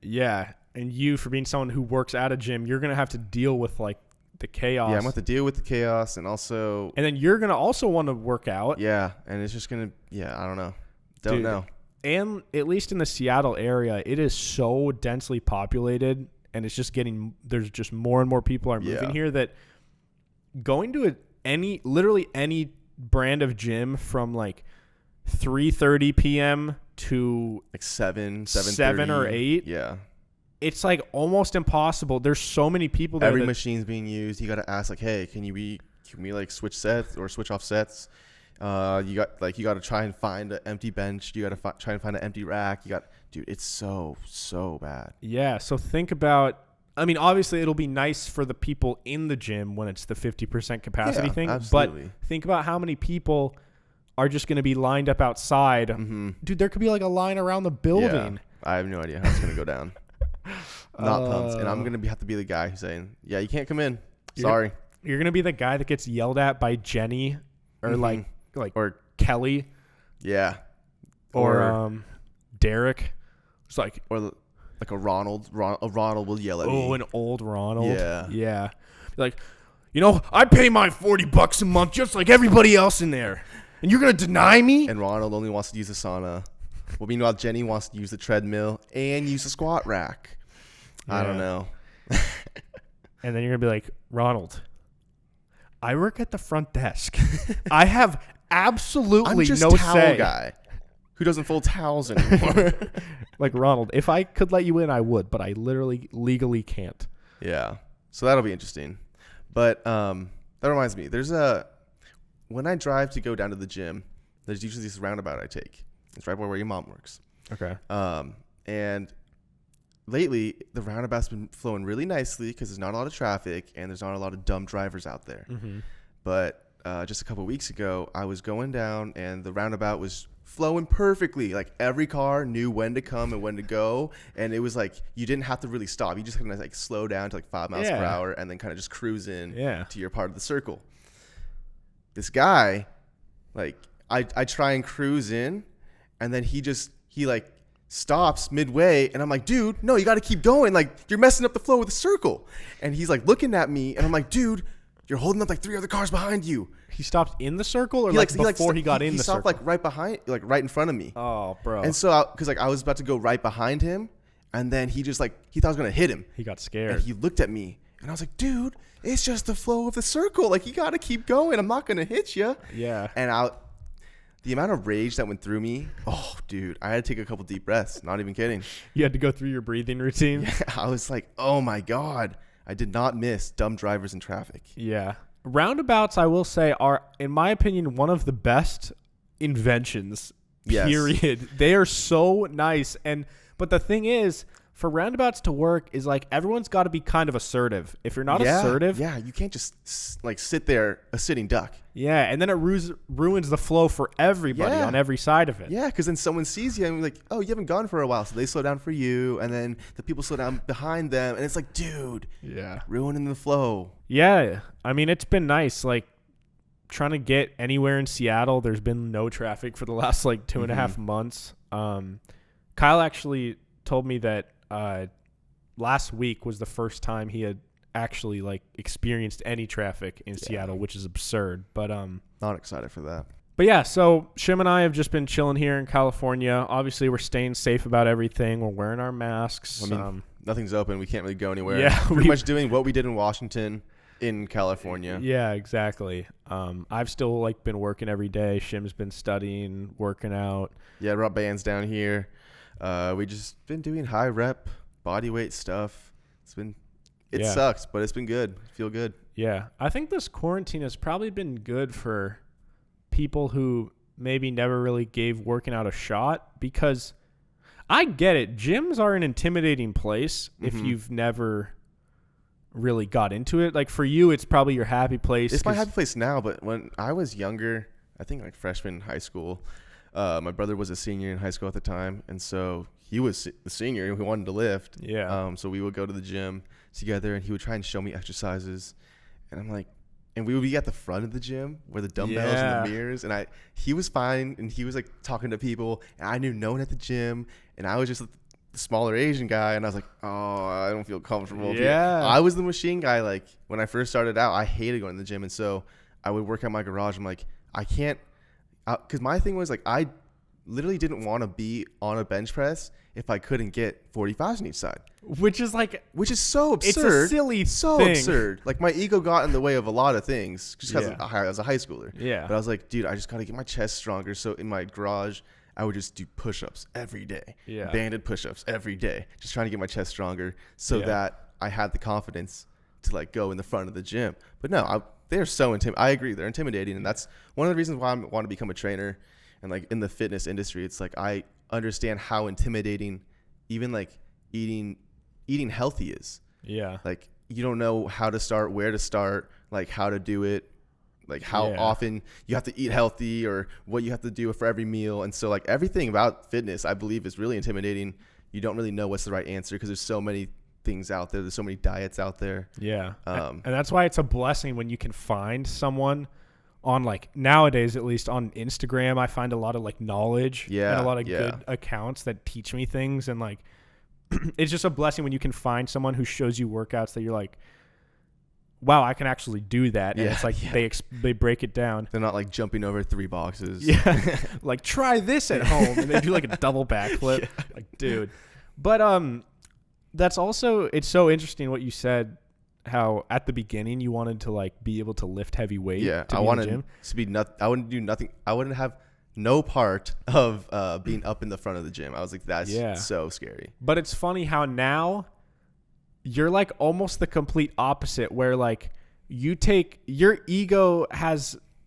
Speaker 1: Yeah. And you, for being someone who works at a gym, you're going to have to deal with like the chaos.
Speaker 2: Yeah, I'm going to have to deal with the chaos, and also...
Speaker 1: And then you're going to also want to work out.
Speaker 2: Yeah, and it's just going to... Yeah, I don't know. Don't know.
Speaker 1: And at least in the Seattle area, it is so densely populated, and it's just there's just more and more people are moving here, that going to literally any brand of gym from like 3:30 p.m. to
Speaker 2: like 7
Speaker 1: or 8.
Speaker 2: Yeah.
Speaker 1: It's like almost impossible. There's so many people there.
Speaker 2: Every machine's being used. You got to ask like, hey, can we like switch sets or switch off sets? You got to try and find an empty bench. You got to try and find an empty rack. Dude, it's so bad.
Speaker 1: Yeah. So think about, I mean, obviously it'll be nice for the people in the gym when it's the 50% capacity thing.
Speaker 2: Absolutely.
Speaker 1: But think about how many people are just going to be lined up outside.
Speaker 2: Mm-hmm.
Speaker 1: Dude, there could be like a line around the building.
Speaker 2: I have no idea how it's going to go down. Not pumped. And I'm going to have to be the guy who's saying, yeah, you can't come in. Sorry.
Speaker 1: You're going to be the guy that gets yelled at by Jenny or like or Kelly.
Speaker 2: Yeah.
Speaker 1: Or Derek. It's like,
Speaker 2: or like a Ronald. A Ronald will yell at me.
Speaker 1: Oh, an old Ronald.
Speaker 2: Yeah.
Speaker 1: Yeah. Like, I pay my $40 a month just like everybody else in there. And you're going to deny me?
Speaker 2: And Ronald only wants to use the sauna. Well, meanwhile, Jenny wants to use the treadmill and use the squat rack. Yeah. I don't know.
Speaker 1: And then you're going to be like, Ronald, I work at the front desk. I have absolutely
Speaker 2: I'm just
Speaker 1: no
Speaker 2: towel
Speaker 1: say.
Speaker 2: Guy who doesn't fold towels anymore.
Speaker 1: Like, Ronald, if I could let you in, I would, but I literally legally can't.
Speaker 2: Yeah. So that'll be interesting. But that reminds me, when I drive to go down to the gym, there's usually this roundabout I take. It's right where your mom works.
Speaker 1: Okay.
Speaker 2: And lately, the roundabout's been flowing really nicely because there's not a lot of traffic and there's not a lot of dumb drivers out there. Mm-hmm. But just a couple of weeks ago, I was going down and the roundabout was flowing perfectly. Like every car knew when to come and when to go. And it was like you didn't have to really stop. You just kind of like slow down to like 5 miles per hour and then kind of just cruise in to your part of the circle. This guy, like I try and cruise in and then he like stops midway and I'm like, dude, no, you got to keep going. Like you're messing up the flow of the circle. And he's like looking at me and I'm like, dude, you're holding up like 3 other cars behind you.
Speaker 1: He stopped in the circle or before he got in the circle?
Speaker 2: He stopped like right behind, like right in front of me.
Speaker 1: Oh, bro.
Speaker 2: And so, because like I was about to go right behind him and then he just like, he thought I was going to hit him.
Speaker 1: He got scared.
Speaker 2: And he looked at me and I was like, dude, it's just the flow of the circle. Like you got to keep going. I'm not going to hit you.
Speaker 1: Yeah.
Speaker 2: And the amount of rage that went through me, oh, dude, I had to take a couple deep breaths. Not even kidding.
Speaker 1: You had to go through your breathing routine?
Speaker 2: Yeah, I was like, oh my God. I did not miss dumb drivers in traffic.
Speaker 1: Yeah. Roundabouts, I will say, are, in my opinion, one of the best inventions, period. Yes. They are so nice. But the thing is, for roundabouts to work is like everyone's got to be kind of assertive. If you're not assertive.
Speaker 2: Yeah, you can't just like sit there a sitting duck.
Speaker 1: Yeah, and then it ruins the flow for everybody on every side of it.
Speaker 2: Yeah, because then someone sees you and like, oh, you haven't gone for a while. So they slow down for you. And then the people slow down behind them. And it's like, dude, ruining the flow. Yeah,
Speaker 1: I mean, it's been nice. Like trying to get anywhere in Seattle, there's been no traffic for the last like 2.5 months. Kyle actually told me that last week was the first time he had actually like experienced any traffic in Seattle, which is absurd. But
Speaker 2: not excited for that.
Speaker 1: But yeah, so Shim and I have just been chilling here in California. Obviously, we're staying safe about everything. We're wearing our masks.
Speaker 2: I mean, nothing's open. We can't really go anywhere. Yeah, we're pretty much doing what we did in Washington in California.
Speaker 1: Yeah, exactly. I've still like been working every day. Shim's been studying, working out.
Speaker 2: Yeah, brought bands down here. We just been doing high rep body weight stuff. It sucks, but it's been good. Feel good.
Speaker 1: Yeah. I think this quarantine has probably been good for people who maybe never really gave working out a shot, because I get it. Gyms are an intimidating place if you've never really got into it. Like for you, it's probably your happy place.
Speaker 2: It's my happy place now, but when I was younger, I think like freshman in high school, my brother was a senior in high school at the time, and so he was the senior and we wanted to lift.
Speaker 1: Yeah.
Speaker 2: So we would go to the gym together and he would try and show me exercises, and I'm like, and we would be at the front of the gym where the dumbbells and the mirrors, and he was fine and he was like talking to people, and I knew no one at the gym, and I was just the smaller Asian guy, and I was like, oh, I don't feel comfortable.
Speaker 1: Yeah.
Speaker 2: I was the machine guy. Like when I first started out, I hated going to the gym, and so I would work out my garage. I'm like, I can't, because my thing was like, I literally didn't want to be on a bench press if I couldn't get 45s on each side. Which is so absurd.
Speaker 1: It's a silly thing.
Speaker 2: Absurd. Like my ego got in the way of a lot of things just because I was a high schooler.
Speaker 1: Yeah.
Speaker 2: But I was like, dude, I just got to get my chest stronger. So in my garage, I would just do push-ups every day.
Speaker 1: Yeah.
Speaker 2: Banded push-ups every day. Just trying to get my chest stronger so that I had the confidence to like go in the front of the gym. But no, they're so intimidating. I agree. They're intimidating. And that's one of the reasons why I want to become a trainer. And like in the fitness industry, it's like I understand how intimidating even like eating healthy is.
Speaker 1: Yeah.
Speaker 2: Like you don't know how to start, where to start, like how to do it, like how often you have to eat healthy or what you have to do for every meal. And so like everything about fitness, I believe, is really intimidating you don't really know what's the right answer because there's so many things out there. There's so many diets out there.
Speaker 1: Yeah. And that's why it's a blessing when you can find someone on, like, nowadays, at least on Instagram, I find a lot of like knowledge and a lot of good accounts that teach me things. And like, it's just a blessing when you can find someone who shows you workouts that you're like, wow, I can actually do that. And it's like they break it down.
Speaker 2: They're not like jumping over 3 boxes.
Speaker 1: Yeah. Like, try this at home. And they do like a double backflip. Yeah. Like, dude. But that's also, it's so interesting what you said, how at the beginning you wanted to like be able to lift heavy weight.
Speaker 2: Yeah. I wanted to be I wouldn't do nothing. I wouldn't have no part of being up in the front of the gym. I was like, that's so scary.
Speaker 1: But it's funny how now you're like almost the complete opposite, where like your ego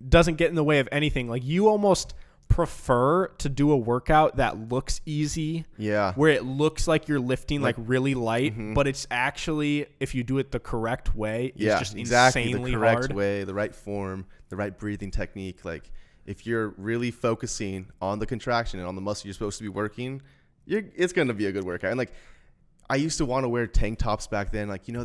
Speaker 1: doesn't get in the way of anything. Like, you almost prefer to do a workout that looks easy, where it looks like you're lifting like really light, but it's actually, if you do it the correct way, it's just insanely
Speaker 2: the correct
Speaker 1: hard.
Speaker 2: way, the right form, the right breathing technique. Like, if you're really focusing on the contraction and on the muscle you're supposed to be working, it's going to be a good workout. And like, I used to want to wear tank tops back then, like, in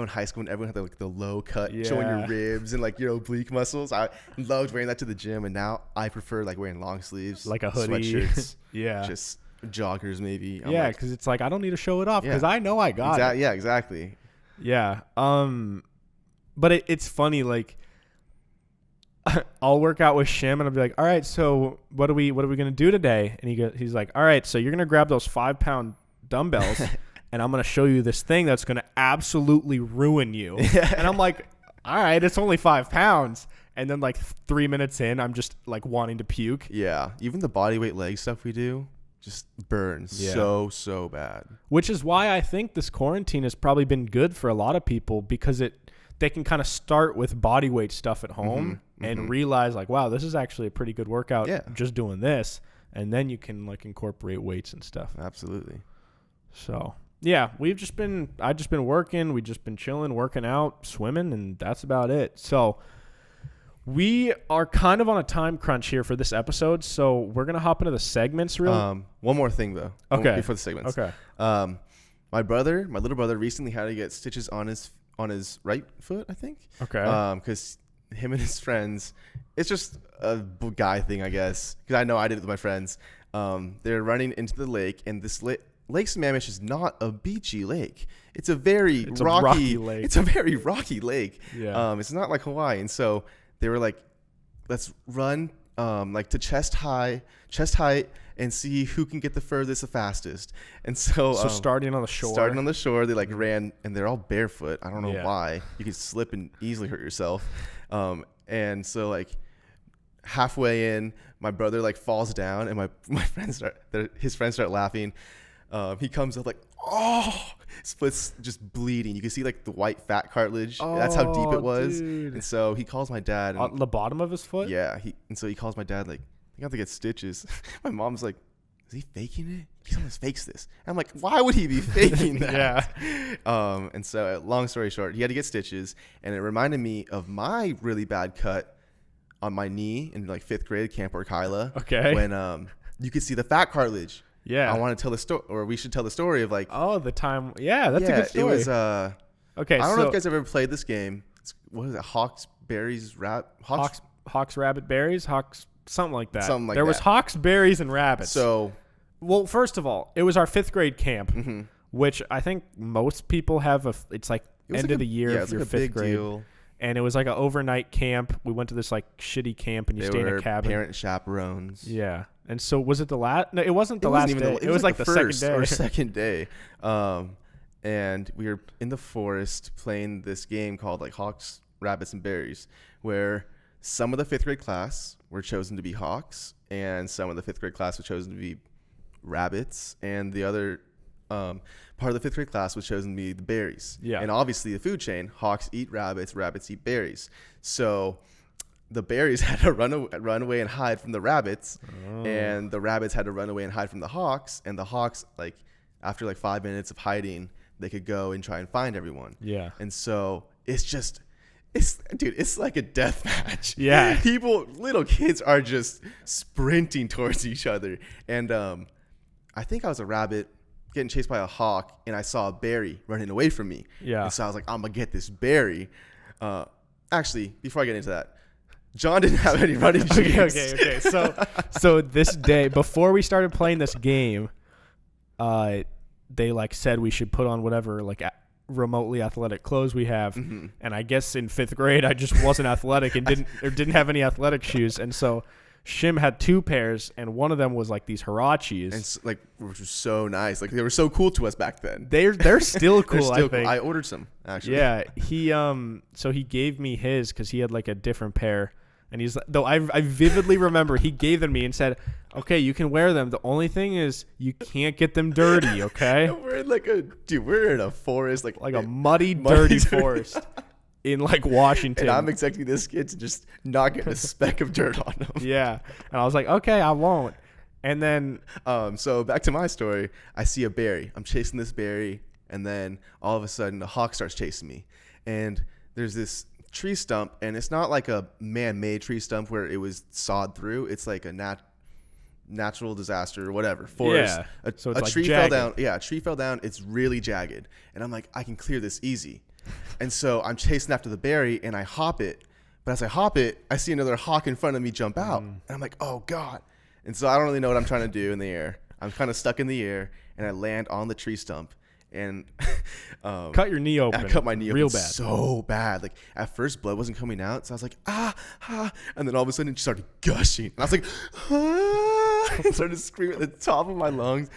Speaker 2: high school when everyone had like the low cut showing your ribs and like your oblique muscles. I loved wearing that to the gym, and now I prefer like wearing long sleeves, like a hoodie, sweatshirts, just joggers maybe.
Speaker 1: Because it's like, I don't need to show it off because I know I got it.
Speaker 2: Yeah, exactly.
Speaker 1: Yeah. But it's funny, like, I'll work out with Shim and I'll be like, all right, so what are we gonna do today? And he's like, all right, so you're gonna grab those 5-pound dumbbells and I'm going to show you this thing that's going to absolutely ruin you. And I'm like, all right, it's only 5 pounds. And then like 3 minutes in, I'm just like wanting to puke.
Speaker 2: Yeah. Even the bodyweight leg stuff we do just burns so bad.
Speaker 1: Which is why I think this quarantine has probably been good for a lot of people, because they can kind of start with bodyweight stuff at home and realize like, wow, this is actually a pretty good workout just doing this. And then you can like incorporate weights and stuff.
Speaker 2: Absolutely.
Speaker 1: So, yeah, I've just been working. We've just been chilling, working out, swimming, and that's about it. So we are kind of on a time crunch here for this episode. So we're going to hop into the segments
Speaker 2: one more thing, though.
Speaker 1: Okay.
Speaker 2: Before the segments.
Speaker 1: Okay.
Speaker 2: My little brother recently had to get stitches on his right foot, I think.
Speaker 1: Okay.
Speaker 2: Because him and his friends, it's just a guy thing, I guess. Because I know I did it with my friends. They're running into the lake, and this Lake Sammamish is not a beachy lake. It's a very rocky lake. It's a very rocky lake. Yeah. It's not like Hawaii. And so they were like, let's run like to chest height and see who can get the furthest the fastest. And so
Speaker 1: starting on the shore,
Speaker 2: they like ran, and they're all barefoot. I don't know why. You could slip and easily hurt yourself. And so like halfway in, my brother like falls down, and his friends start laughing. He comes up like, splits just bleeding. You can see like the white fat cartilage. That's how deep it was. Dude. And so he calls my dad.
Speaker 1: On the bottom of his foot?
Speaker 2: Yeah. And so he calls my dad like, you have to get stitches. My mom's like, is he faking it? He almost fakes this. And I'm like, why would he be faking that?
Speaker 1: Yeah.
Speaker 2: And so long story short, he had to get stitches, and it reminded me of my really bad cut on my knee in like 5th grade, Camp Orkyla.
Speaker 1: Okay.
Speaker 2: When you could see the fat cartilage.
Speaker 1: Yeah.
Speaker 2: I want to tell the story, or we should tell the story of like.
Speaker 1: Oh, the time. Yeah, that's a good story.
Speaker 2: It was.
Speaker 1: Okay.
Speaker 2: I don't know if you guys have ever played this game. What is it? Hawks,
Speaker 1: rabbit, berries, Hawks, something like that.
Speaker 2: Something like
Speaker 1: there
Speaker 2: that.
Speaker 1: was Hawks, berries, and rabbits.
Speaker 2: So,
Speaker 1: well, first of all, it was our 5th grade camp, which I think most people have. It's like end of the year of your 5th grade. Deal. And it was like an overnight camp. We went to this like shitty camp, and you stay in a cabin.
Speaker 2: Parent chaperones.
Speaker 1: Yeah. And so was it the last? No, it wasn't the last day. It was like the
Speaker 2: second day. And we were in the forest playing this game called like Hawks, Rabbits, and Berries, where some of the 5th grade class were chosen to be hawks, and some of the 5th grade class was chosen to be rabbits, and the other part of the 5th grade class was chosen to be the berries.
Speaker 1: Yeah.
Speaker 2: And obviously the food chain, hawks eat rabbits, rabbits eat berries. So the berries had to run away and hide from the rabbits, and the rabbits had to run away and hide from the hawks, and the hawks, like after like 5 minutes of hiding, they could go and try and find everyone.
Speaker 1: Yeah.
Speaker 2: And so it's like a death match.
Speaker 1: Yeah.
Speaker 2: Little kids are just sprinting towards each other. And I think I was a rabbit. getting chased by a hawk, and I saw a berry running away from me.
Speaker 1: Yeah.
Speaker 2: And so I was like, I'm going to get this berry. Actually, before I get into that, John didn't have any running shoes.
Speaker 1: Okay. So this day, before we started playing this game, they like said we should put on whatever like remotely athletic clothes we have. Mm-hmm. And I guess in 5th grade, I just wasn't athletic and didn't have any athletic shoes. And so Shim had 2 pairs, and one of them was like these Huaraches,
Speaker 2: and like which was so nice. Like they were so cool to us back then.
Speaker 1: They're still cool. I think. Cool.
Speaker 2: I ordered some actually.
Speaker 1: Yeah, so he gave me his because he had like a different pair, and he's though I vividly remember he gave them to me and said, "Okay, you can wear them. The only thing is you can't get them dirty, okay?"
Speaker 2: We're in a forest, like
Speaker 1: a muddy, dirty forest. In like Washington.
Speaker 2: And I'm expecting this kid to just not get a speck of dirt on him.
Speaker 1: Yeah. And I was like, okay, I won't. And then
Speaker 2: so back to my story, I see a berry. I'm chasing this berry, and then all of a sudden the hawk starts chasing me. And there's this tree stump, and it's not like a man-made tree stump where it was sawed through. It's like a natural disaster or whatever. Forest.
Speaker 1: Yeah. So it's
Speaker 2: a
Speaker 1: like
Speaker 2: tree
Speaker 1: jagged.
Speaker 2: fell down. Yeah, a tree fell down. It's really jagged. And I'm like, I can clear this easy. And so I'm chasing after the berry, and I hop it. But as I hop it, I see another hawk in front of me jump out. And I'm like, oh, God. And so I don't really know what I'm trying to do in the air. I'm kind of stuck in the air, and I land on the tree stump. And
Speaker 1: cut your knee open.
Speaker 2: I cut my knee open
Speaker 1: real bad.
Speaker 2: So bad. Like at first, blood wasn't coming out. So I was like, and then all of a sudden it started gushing. And I was like, and started screaming at the top of my lungs.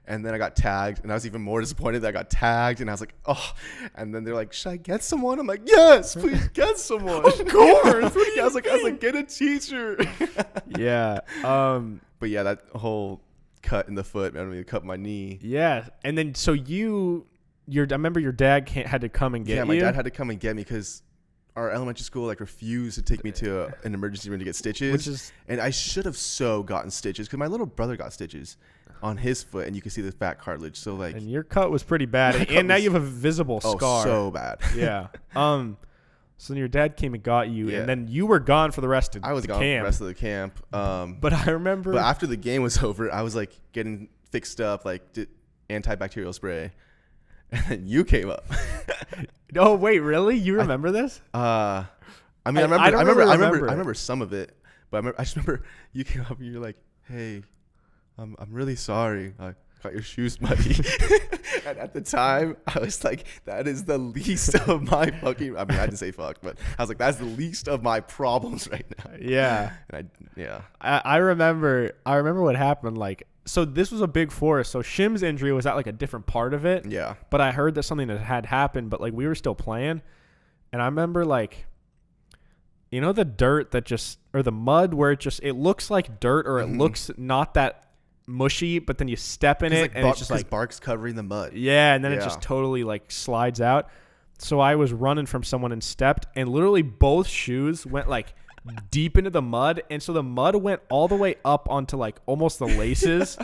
Speaker 2: And then I got tagged, and I was even more disappointed that I got tagged. And I was like, oh. And then they're like, should I get someone? I'm like, yes, please get someone. Of course. I was like, get a teacher.
Speaker 1: Yeah.
Speaker 2: But yeah, that whole cut in the foot, I mean, cut my knee.
Speaker 1: Yeah. And then so I remember your dad had to come and get you.
Speaker 2: Yeah, my dad had to come and get me because our elementary school like refused to take me to an emergency room to get stitches. And I should have gotten stitches because my little brother got stitches on his foot, and you can see the fat cartilage. So like,
Speaker 1: and your cut was pretty bad, and now you have a visible scar.
Speaker 2: So bad.
Speaker 1: Yeah. So then your dad came and got you, and then you were gone for the rest of the camp.
Speaker 2: I was gone for the rest of the camp.
Speaker 1: But I remember.
Speaker 2: But after the game was over, I was like getting fixed up, like antibacterial spray, and then you came up.
Speaker 1: Oh wait, really? You remember this?
Speaker 2: I remember some of it, but I just remember you came up and you're like, "Hey, I'm really sorry. I got your shoes muddy." And at the time, I was like, that is the least of my fucking. I mean, I didn't say fuck, but I was like, that's the least of my problems right now.
Speaker 1: Yeah.
Speaker 2: And
Speaker 1: I remember what happened. Like, so this was a big forest. So Shim's injury was at like a different part of it.
Speaker 2: Yeah.
Speaker 1: But I heard that something that had happened, but like we were still playing. And I remember like, you know, the dirt or the mud where it looks like dirt, or it looks not that mushy, but then you step in it and it's just like
Speaker 2: bark's covering the mud.
Speaker 1: Yeah, and then it just totally like slides out. So I was running from someone and stepped, and literally both shoes went like deep into the mud, and so the mud went all the way up onto like almost the laces.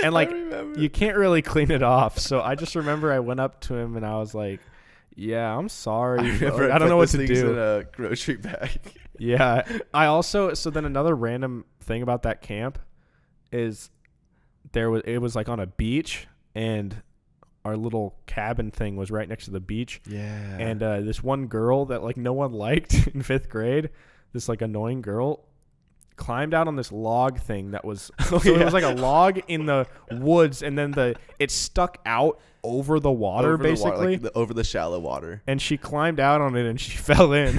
Speaker 1: And like you can't really clean it off. So I just remember I went up to him and I was like, "Yeah, I'm sorry. I don't know what to do."
Speaker 2: In a grocery bag.
Speaker 1: Yeah. So then another random thing about that camp is it was like on a beach, and our little cabin thing was right next to the beach.
Speaker 2: Yeah.
Speaker 1: And this one girl that like no one liked in 5th grade, this like annoying girl, climbed out on this log thing that was it was like a log in the woods, and then it stuck out over the water, basically
Speaker 2: over the shallow water,
Speaker 1: and she climbed out on it and she fell in.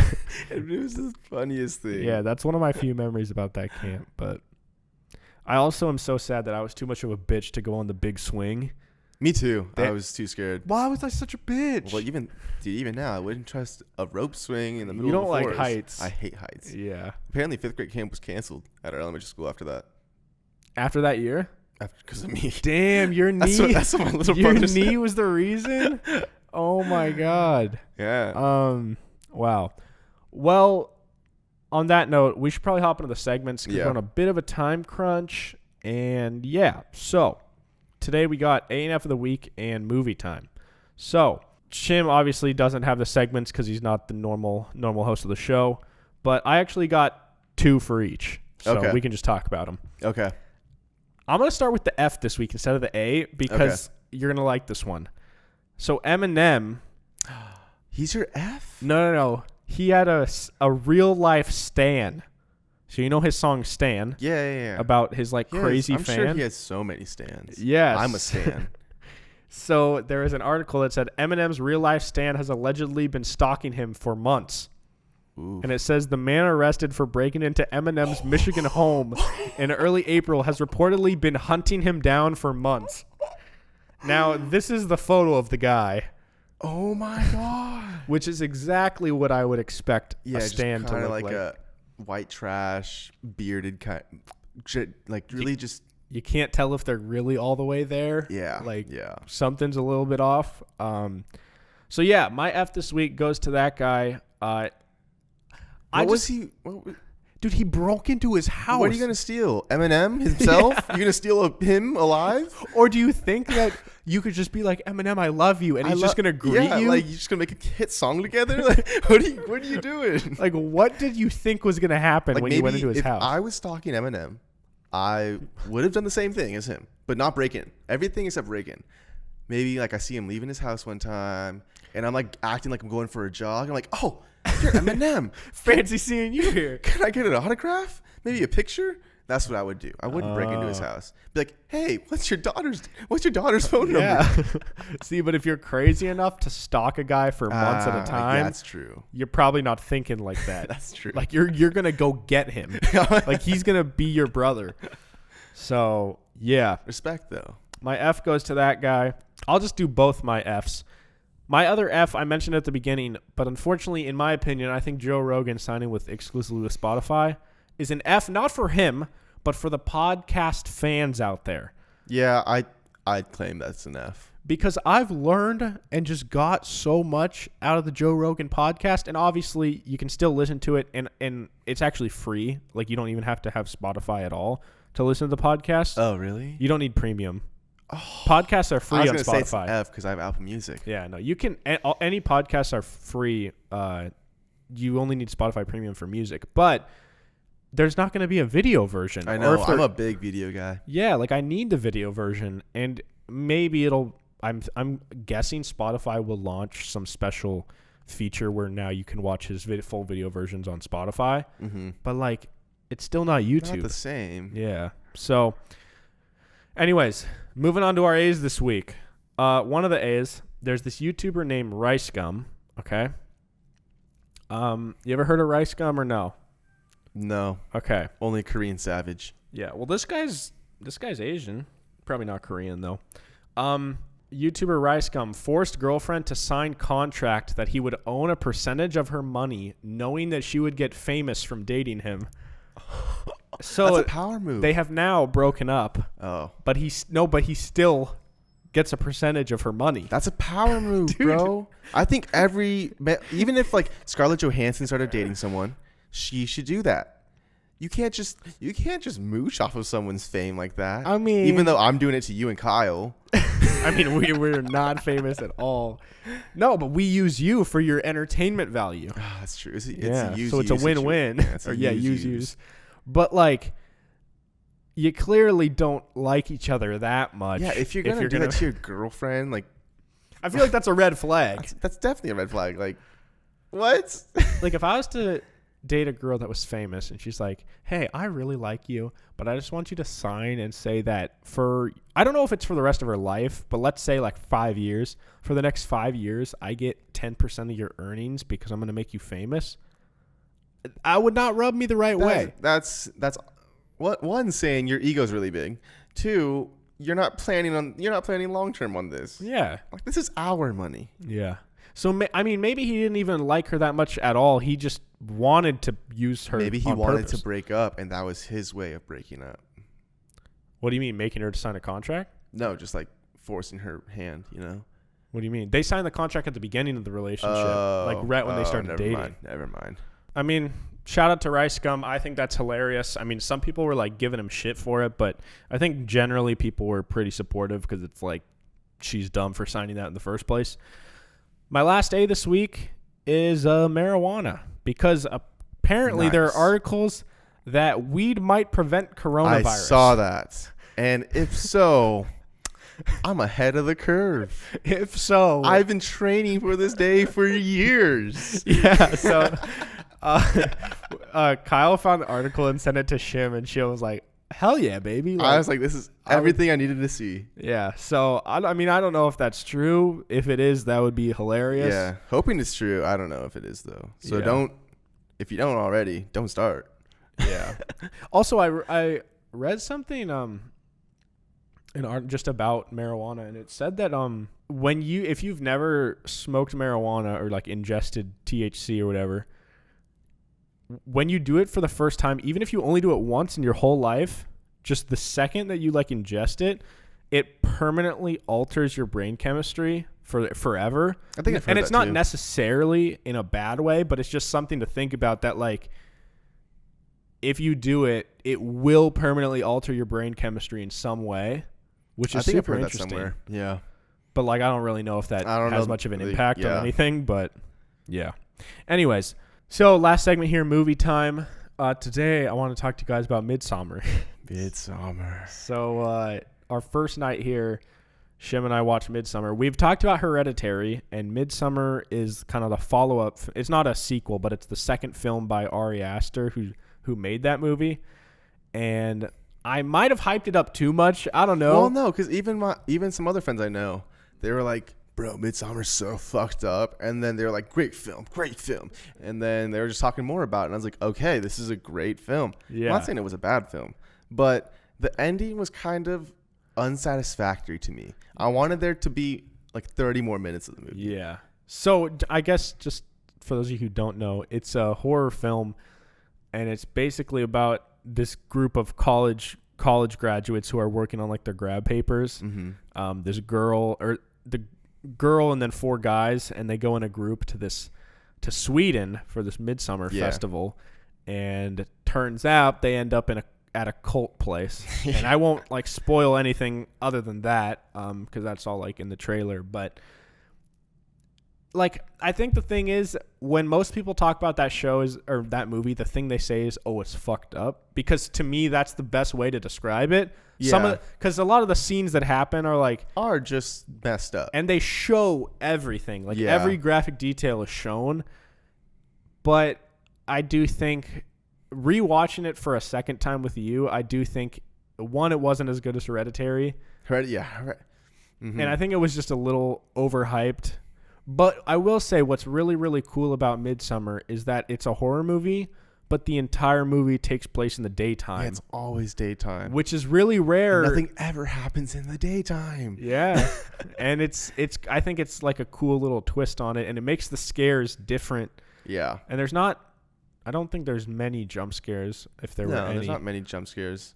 Speaker 2: It was the funniest thing.
Speaker 1: Yeah, that's one of my few memories about that camp. But I also am so sad that I was too much of a bitch to go on the big swing.
Speaker 2: Me too. I was too scared.
Speaker 1: Why was I such a bitch?
Speaker 2: Well, even now, I wouldn't trust a rope swing in the middle
Speaker 1: of the
Speaker 2: forest.
Speaker 1: You don't like heights.
Speaker 2: I hate heights.
Speaker 1: Yeah.
Speaker 2: Apparently, 5th grade camp was canceled at our elementary school after that.
Speaker 1: After that year?
Speaker 2: Because of me.
Speaker 1: Damn, your knee.
Speaker 2: That's what my little brother said.
Speaker 1: Your knee was the reason? Oh, my God.
Speaker 2: Yeah.
Speaker 1: Wow. Well, on that note, we should probably hop into the segments because we're on a bit of a time crunch. And so today we got A&F of the week and movie time. So Shim obviously doesn't have the segments because he's not the normal host of the show, but I actually got 2 for each, so we can just talk about them.
Speaker 2: Okay.
Speaker 1: I'm going to start with the F this week instead of the A because you're gonna like this one. So Eminem,
Speaker 2: he's your F?
Speaker 1: No. He had a real life stan. So you know his song Stan?
Speaker 2: Yeah.
Speaker 1: About his crazy
Speaker 2: I'm
Speaker 1: fan.
Speaker 2: I'm sure he has so many stans.
Speaker 1: Yes.
Speaker 2: I'm a stan.
Speaker 1: So there is an article that said Eminem's real life stan has allegedly been stalking him for months.
Speaker 2: Ooh.
Speaker 1: And it says the man arrested for breaking into Eminem's Michigan home in early April has reportedly been hunting him down for months. Now, this is the photo of the guy.
Speaker 2: Oh my God.
Speaker 1: Which is exactly what I would expect a stan to look like.
Speaker 2: A white trash, bearded kind, really just.
Speaker 1: You can't tell if they're really all the way there.
Speaker 2: Yeah.
Speaker 1: Something's a little bit off. So yeah, my F this week goes to that guy. Dude, he broke into his house.
Speaker 2: What are you going to steal? Eminem himself? You're going to steal him alive?
Speaker 1: Or do you think that you could just be like, Eminem, I love you, and he's just going to greet you?
Speaker 2: You're just going to make a hit song together? What are you doing?
Speaker 1: What did you think was going to happen when you went into his house?
Speaker 2: If I was stalking Eminem, I would have done the same thing as him, but not break in. Everything except break in. Maybe I see him leaving his house one time, and I'm acting like I'm going for a jog. I'm like, oh, you're Eminem.
Speaker 1: Fancy seeing you here.
Speaker 2: Can I get an autograph? Maybe a picture? That's what I would do. I wouldn't break into his house. Be like, hey, what's your daughter's phone number?
Speaker 1: Yeah. See, but if you're crazy enough to stalk a guy for months at a time,
Speaker 2: that's true.
Speaker 1: You're probably not thinking like that.
Speaker 2: That's true.
Speaker 1: You're gonna go get him. He's gonna be your brother. So yeah.
Speaker 2: Respect though.
Speaker 1: My F goes to that guy. I'll just do both my Fs. My other F I mentioned at the beginning, but unfortunately, in my opinion, I think Joe Rogan signing exclusively with Spotify is an F, not for him, but for the podcast fans out there.
Speaker 2: Yeah, I'd claim that's an F.
Speaker 1: Because I've learned and just got so much out of the Joe Rogan podcast, and obviously you can still listen to it, and it's actually free. You don't even have to have Spotify at all to listen to the podcast.
Speaker 2: Oh, really?
Speaker 1: You don't need premium. Oh, podcasts are free on Spotify. I was going to say
Speaker 2: it's F because I have Apple Music.
Speaker 1: Yeah, no, you can. Any podcasts are free. You only need Spotify Premium for music, but there's not going to be a video version.
Speaker 2: I know. I'm a big video guy.
Speaker 1: Yeah, I need the video version, and maybe it'll. I'm guessing Spotify will launch some special feature where now you can watch his full video versions on Spotify.
Speaker 2: Mm-hmm.
Speaker 1: But it's still not YouTube.
Speaker 2: Not the same.
Speaker 1: Yeah. So, anyways, moving on to our A's this week. One of the A's, there's this YouTuber named Rice Gum. Okay. You ever heard of Rice Gum or no?
Speaker 2: No.
Speaker 1: Okay.
Speaker 2: Only Korean Savage.
Speaker 1: Yeah. Well, this guy's Asian. Probably not Korean though. YouTuber Rice Gum forced girlfriend to sign contract that he would own a percentage of her money, knowing that she would get famous from dating him. So
Speaker 2: that's a power move.
Speaker 1: They have now broken up.
Speaker 2: Oh.
Speaker 1: But he still gets a percentage of her money.
Speaker 2: That's a power move, bro. I think even if Scarlett Johansson started dating someone, she should do that. You can't just mooch off of someone's fame like that.
Speaker 1: I mean,
Speaker 2: even though I'm doing it to you and Kyle.
Speaker 1: I mean, we're not famous at all. No, but we use you for your entertainment value.
Speaker 2: Oh, that's true. It's
Speaker 1: so it's a win-win.
Speaker 2: Yeah,
Speaker 1: use. But you clearly don't like each other that much.
Speaker 2: Yeah, if you're gonna do that to your girlfriend,
Speaker 1: I feel like that's a red flag.
Speaker 2: That's definitely a red flag. What?
Speaker 1: If I was to date a girl that was famous and she's like, hey, I really like you, but I just want you to sign and say that I don't know if it's for the rest of her life, but let's say 5 years. For the next 5 years, I get 10% of your earnings because I'm going to make you famous. I would not rub me the right way.
Speaker 2: That's what one, saying your ego's really big. Two, you're not planning long term on this.
Speaker 1: Yeah.
Speaker 2: This is our money.
Speaker 1: Yeah. So, maybe he didn't even like her that much at all. He just wanted to use her.
Speaker 2: Maybe he
Speaker 1: on
Speaker 2: wanted
Speaker 1: purpose.
Speaker 2: to break up, and that was his way of breaking up.
Speaker 1: What do you mean, making her to sign a contract?
Speaker 2: No, just forcing her hand,
Speaker 1: What do you mean? They signed the contract at the beginning of the relationship, right when they started dating.
Speaker 2: Never mind.
Speaker 1: I mean, shout out to Rice Gum. I think that's hilarious. I mean, some people were giving him shit for it, but I think generally people were pretty supportive because it's she's dumb for signing that in the first place. My last A this week is marijuana, because apparently there are articles that weed might prevent coronavirus.
Speaker 2: I saw that. And if so, I'm ahead of the curve.
Speaker 1: If so,
Speaker 2: I've been training for this day for years.
Speaker 1: Yeah. So, Kyle found the article and sent it to Shim, and Shim was like, "Hell yeah, baby!"
Speaker 2: I was like, "This is everything I needed to see."
Speaker 1: Yeah. So I mean, I don't know if that's true. If it is, that would be hilarious.
Speaker 2: Yeah. Hoping it's true. I don't know if it is though. So if you don't already, don't start.
Speaker 1: Yeah. Also, I read something just about marijuana, and it said that if you've never smoked marijuana or like ingested THC or whatever, when you do it for the first time, even if you only do it once in your whole life, just the second that you like ingest it, it permanently alters your brain chemistry for forever.
Speaker 2: I think I've heard
Speaker 1: and it's
Speaker 2: that
Speaker 1: not
Speaker 2: too.
Speaker 1: necessarily in a bad way, but it's just something to think about that like if you do it, it will permanently alter your brain chemistry in some way, which is super interesting. That somewhere.
Speaker 2: Yeah.
Speaker 1: But like I don't really know if that has much of an impact on anything, but yeah. Anyways, so last segment here, movie time. Today I want to talk to you guys about Midsommar.
Speaker 2: Midsommar.
Speaker 1: So our first night here, Shim and I watched Midsommar. We've talked about Hereditary, and Midsommar is kind of the follow-up. It's not a sequel, but it's the second film by Ari Aster, who made that movie. And I might have hyped it up too much. I don't know.
Speaker 2: Well, no, because even some other friends I know, they were like, "Bro, Midsommar's so fucked up," and then they were like, great film," and then they were just talking more about it, and I was like, okay, this is a great film.
Speaker 1: Yeah.
Speaker 2: I'm not saying it was a bad film, but the ending was kind of unsatisfactory to me. I wanted there to be like 30 more minutes of the movie.
Speaker 1: Yeah. So I guess just for those of you who don't know, it's a horror film, and it's basically about this group of college graduates who are working on like their grad papers.
Speaker 2: Mm-hmm.
Speaker 1: There's a girl and then 4 guys, and they go in a group to Sweden for this Midsommar festival, and it turns out they end up at a cult place. And I won't like spoil anything other than that, because that's all like in the trailer. But like, I think the thing is, when most people talk about that that movie, the thing they say is, "Oh, it's fucked up," because to me that's the best way to describe it.
Speaker 2: Yeah.
Speaker 1: Because a lot of the scenes that happen are
Speaker 2: just messed up,
Speaker 1: and they show everything. Like every graphic detail is shown. But I do think rewatching it for a second time with you, I do think one, it wasn't as good as Hereditary.
Speaker 2: Mm-hmm.
Speaker 1: And I think it was just a little overhyped. But I will say what's really, really cool about Midsommar is that it's a horror movie, but the entire movie takes place in the daytime.
Speaker 2: Yeah, it's always daytime,
Speaker 1: which is really rare.
Speaker 2: Nothing ever happens in the daytime.
Speaker 1: Yeah. And I think it's like a cool little twist on it, and it makes the scares different.
Speaker 2: Yeah.
Speaker 1: And I don't think there's many jump scares, if there were any.
Speaker 2: No, there's not many jump scares.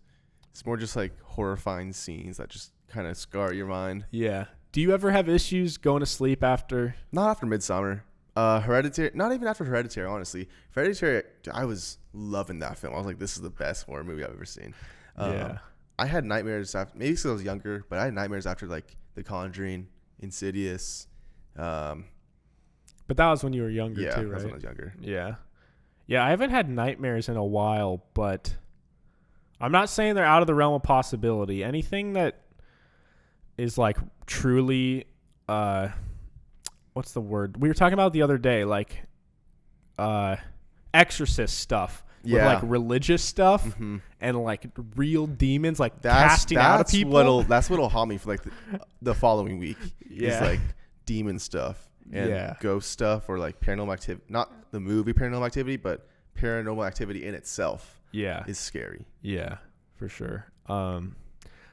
Speaker 2: It's more just like horrifying scenes that just kind of scar your mind.
Speaker 1: Yeah. Do you ever have issues going to sleep after?
Speaker 2: Not after Midsommar. Hereditary, not even after Hereditary, honestly. Hereditary, I was loving that film. I was like, this is the best horror movie I've ever seen.
Speaker 1: Yeah.
Speaker 2: I had nightmares after, maybe because I was younger, but I had nightmares after like The Conjuring, Insidious.
Speaker 1: But that was when you were younger too, right?
Speaker 2: Yeah, that's when I was younger.
Speaker 1: Yeah. Yeah, I haven't had nightmares in a while, but I'm not saying they're out of the realm of possibility. Anything that is like truly what's the word we were talking about the other day, like exorcist stuff with like religious stuff,
Speaker 2: mm-hmm.
Speaker 1: and like real demons like casting out of people.
Speaker 2: That's what'll haunt me for like the following week.
Speaker 1: Yeah.
Speaker 2: Is like demon stuff and ghost stuff, or like paranormal activity, not the movie Paranormal Activity, but Paranormal Activity in itself is scary.
Speaker 1: Yeah, for sure.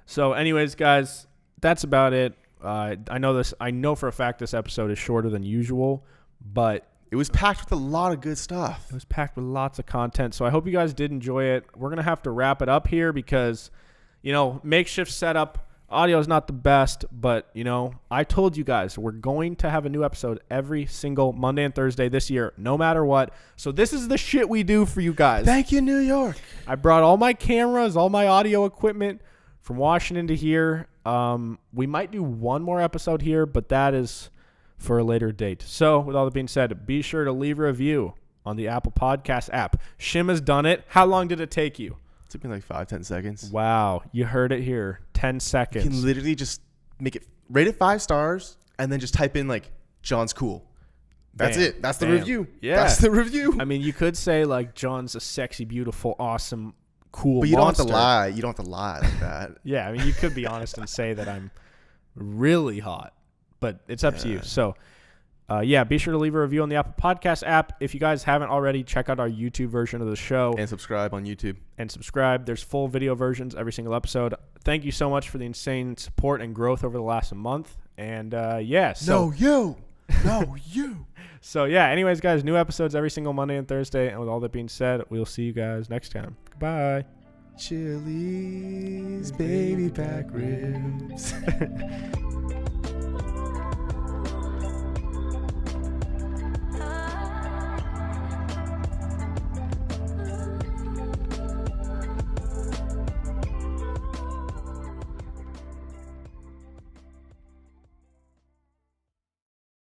Speaker 1: So anyways, guys, that's about it. I know for a fact this episode is shorter than usual, but
Speaker 2: it was packed with a lot of good stuff.
Speaker 1: It was packed with lots of content. So I hope you guys did enjoy it. We're going to have to wrap it up here because, makeshift setup, audio is not the best, but, I told you guys we're going to have a new episode every single Monday and Thursday this year, no matter what. So this is the shit we do for you guys.
Speaker 2: Thank you, New York.
Speaker 1: I brought all my cameras, all my audio equipment from Washington to here. We might do one more episode here, but that is for a later date. So with all that being said, be sure to leave a review on the Apple Podcast app. Shim has done it. How long did it take you?
Speaker 2: It took me like 5-10 seconds.
Speaker 1: Wow. You heard it here. 10 seconds.
Speaker 2: You can literally just make it rate it 5 stars, and then just type in like John's cool. That's it. That's the review.
Speaker 1: Yeah,
Speaker 2: that's the review.
Speaker 1: I mean, you could say like John's a sexy, beautiful, awesome, cool.
Speaker 2: But you
Speaker 1: monster.
Speaker 2: don't have to lie. You don't have to lie like that.
Speaker 1: Yeah, I mean, you could be honest and say that I'm really hot, but it's up to you. So. Be sure to leave a review on the Apple Podcast app. If you guys haven't already, check out our YouTube version of the show.
Speaker 2: And subscribe on YouTube.
Speaker 1: There's full video versions every single episode. Thank you so much for the insane support and growth over the last month. And,
Speaker 2: No, you.
Speaker 1: So, anyways, guys, new episodes every single Monday and Thursday. And with all that being said, we'll see you guys next time. Goodbye.
Speaker 2: Chili's baby back ribs.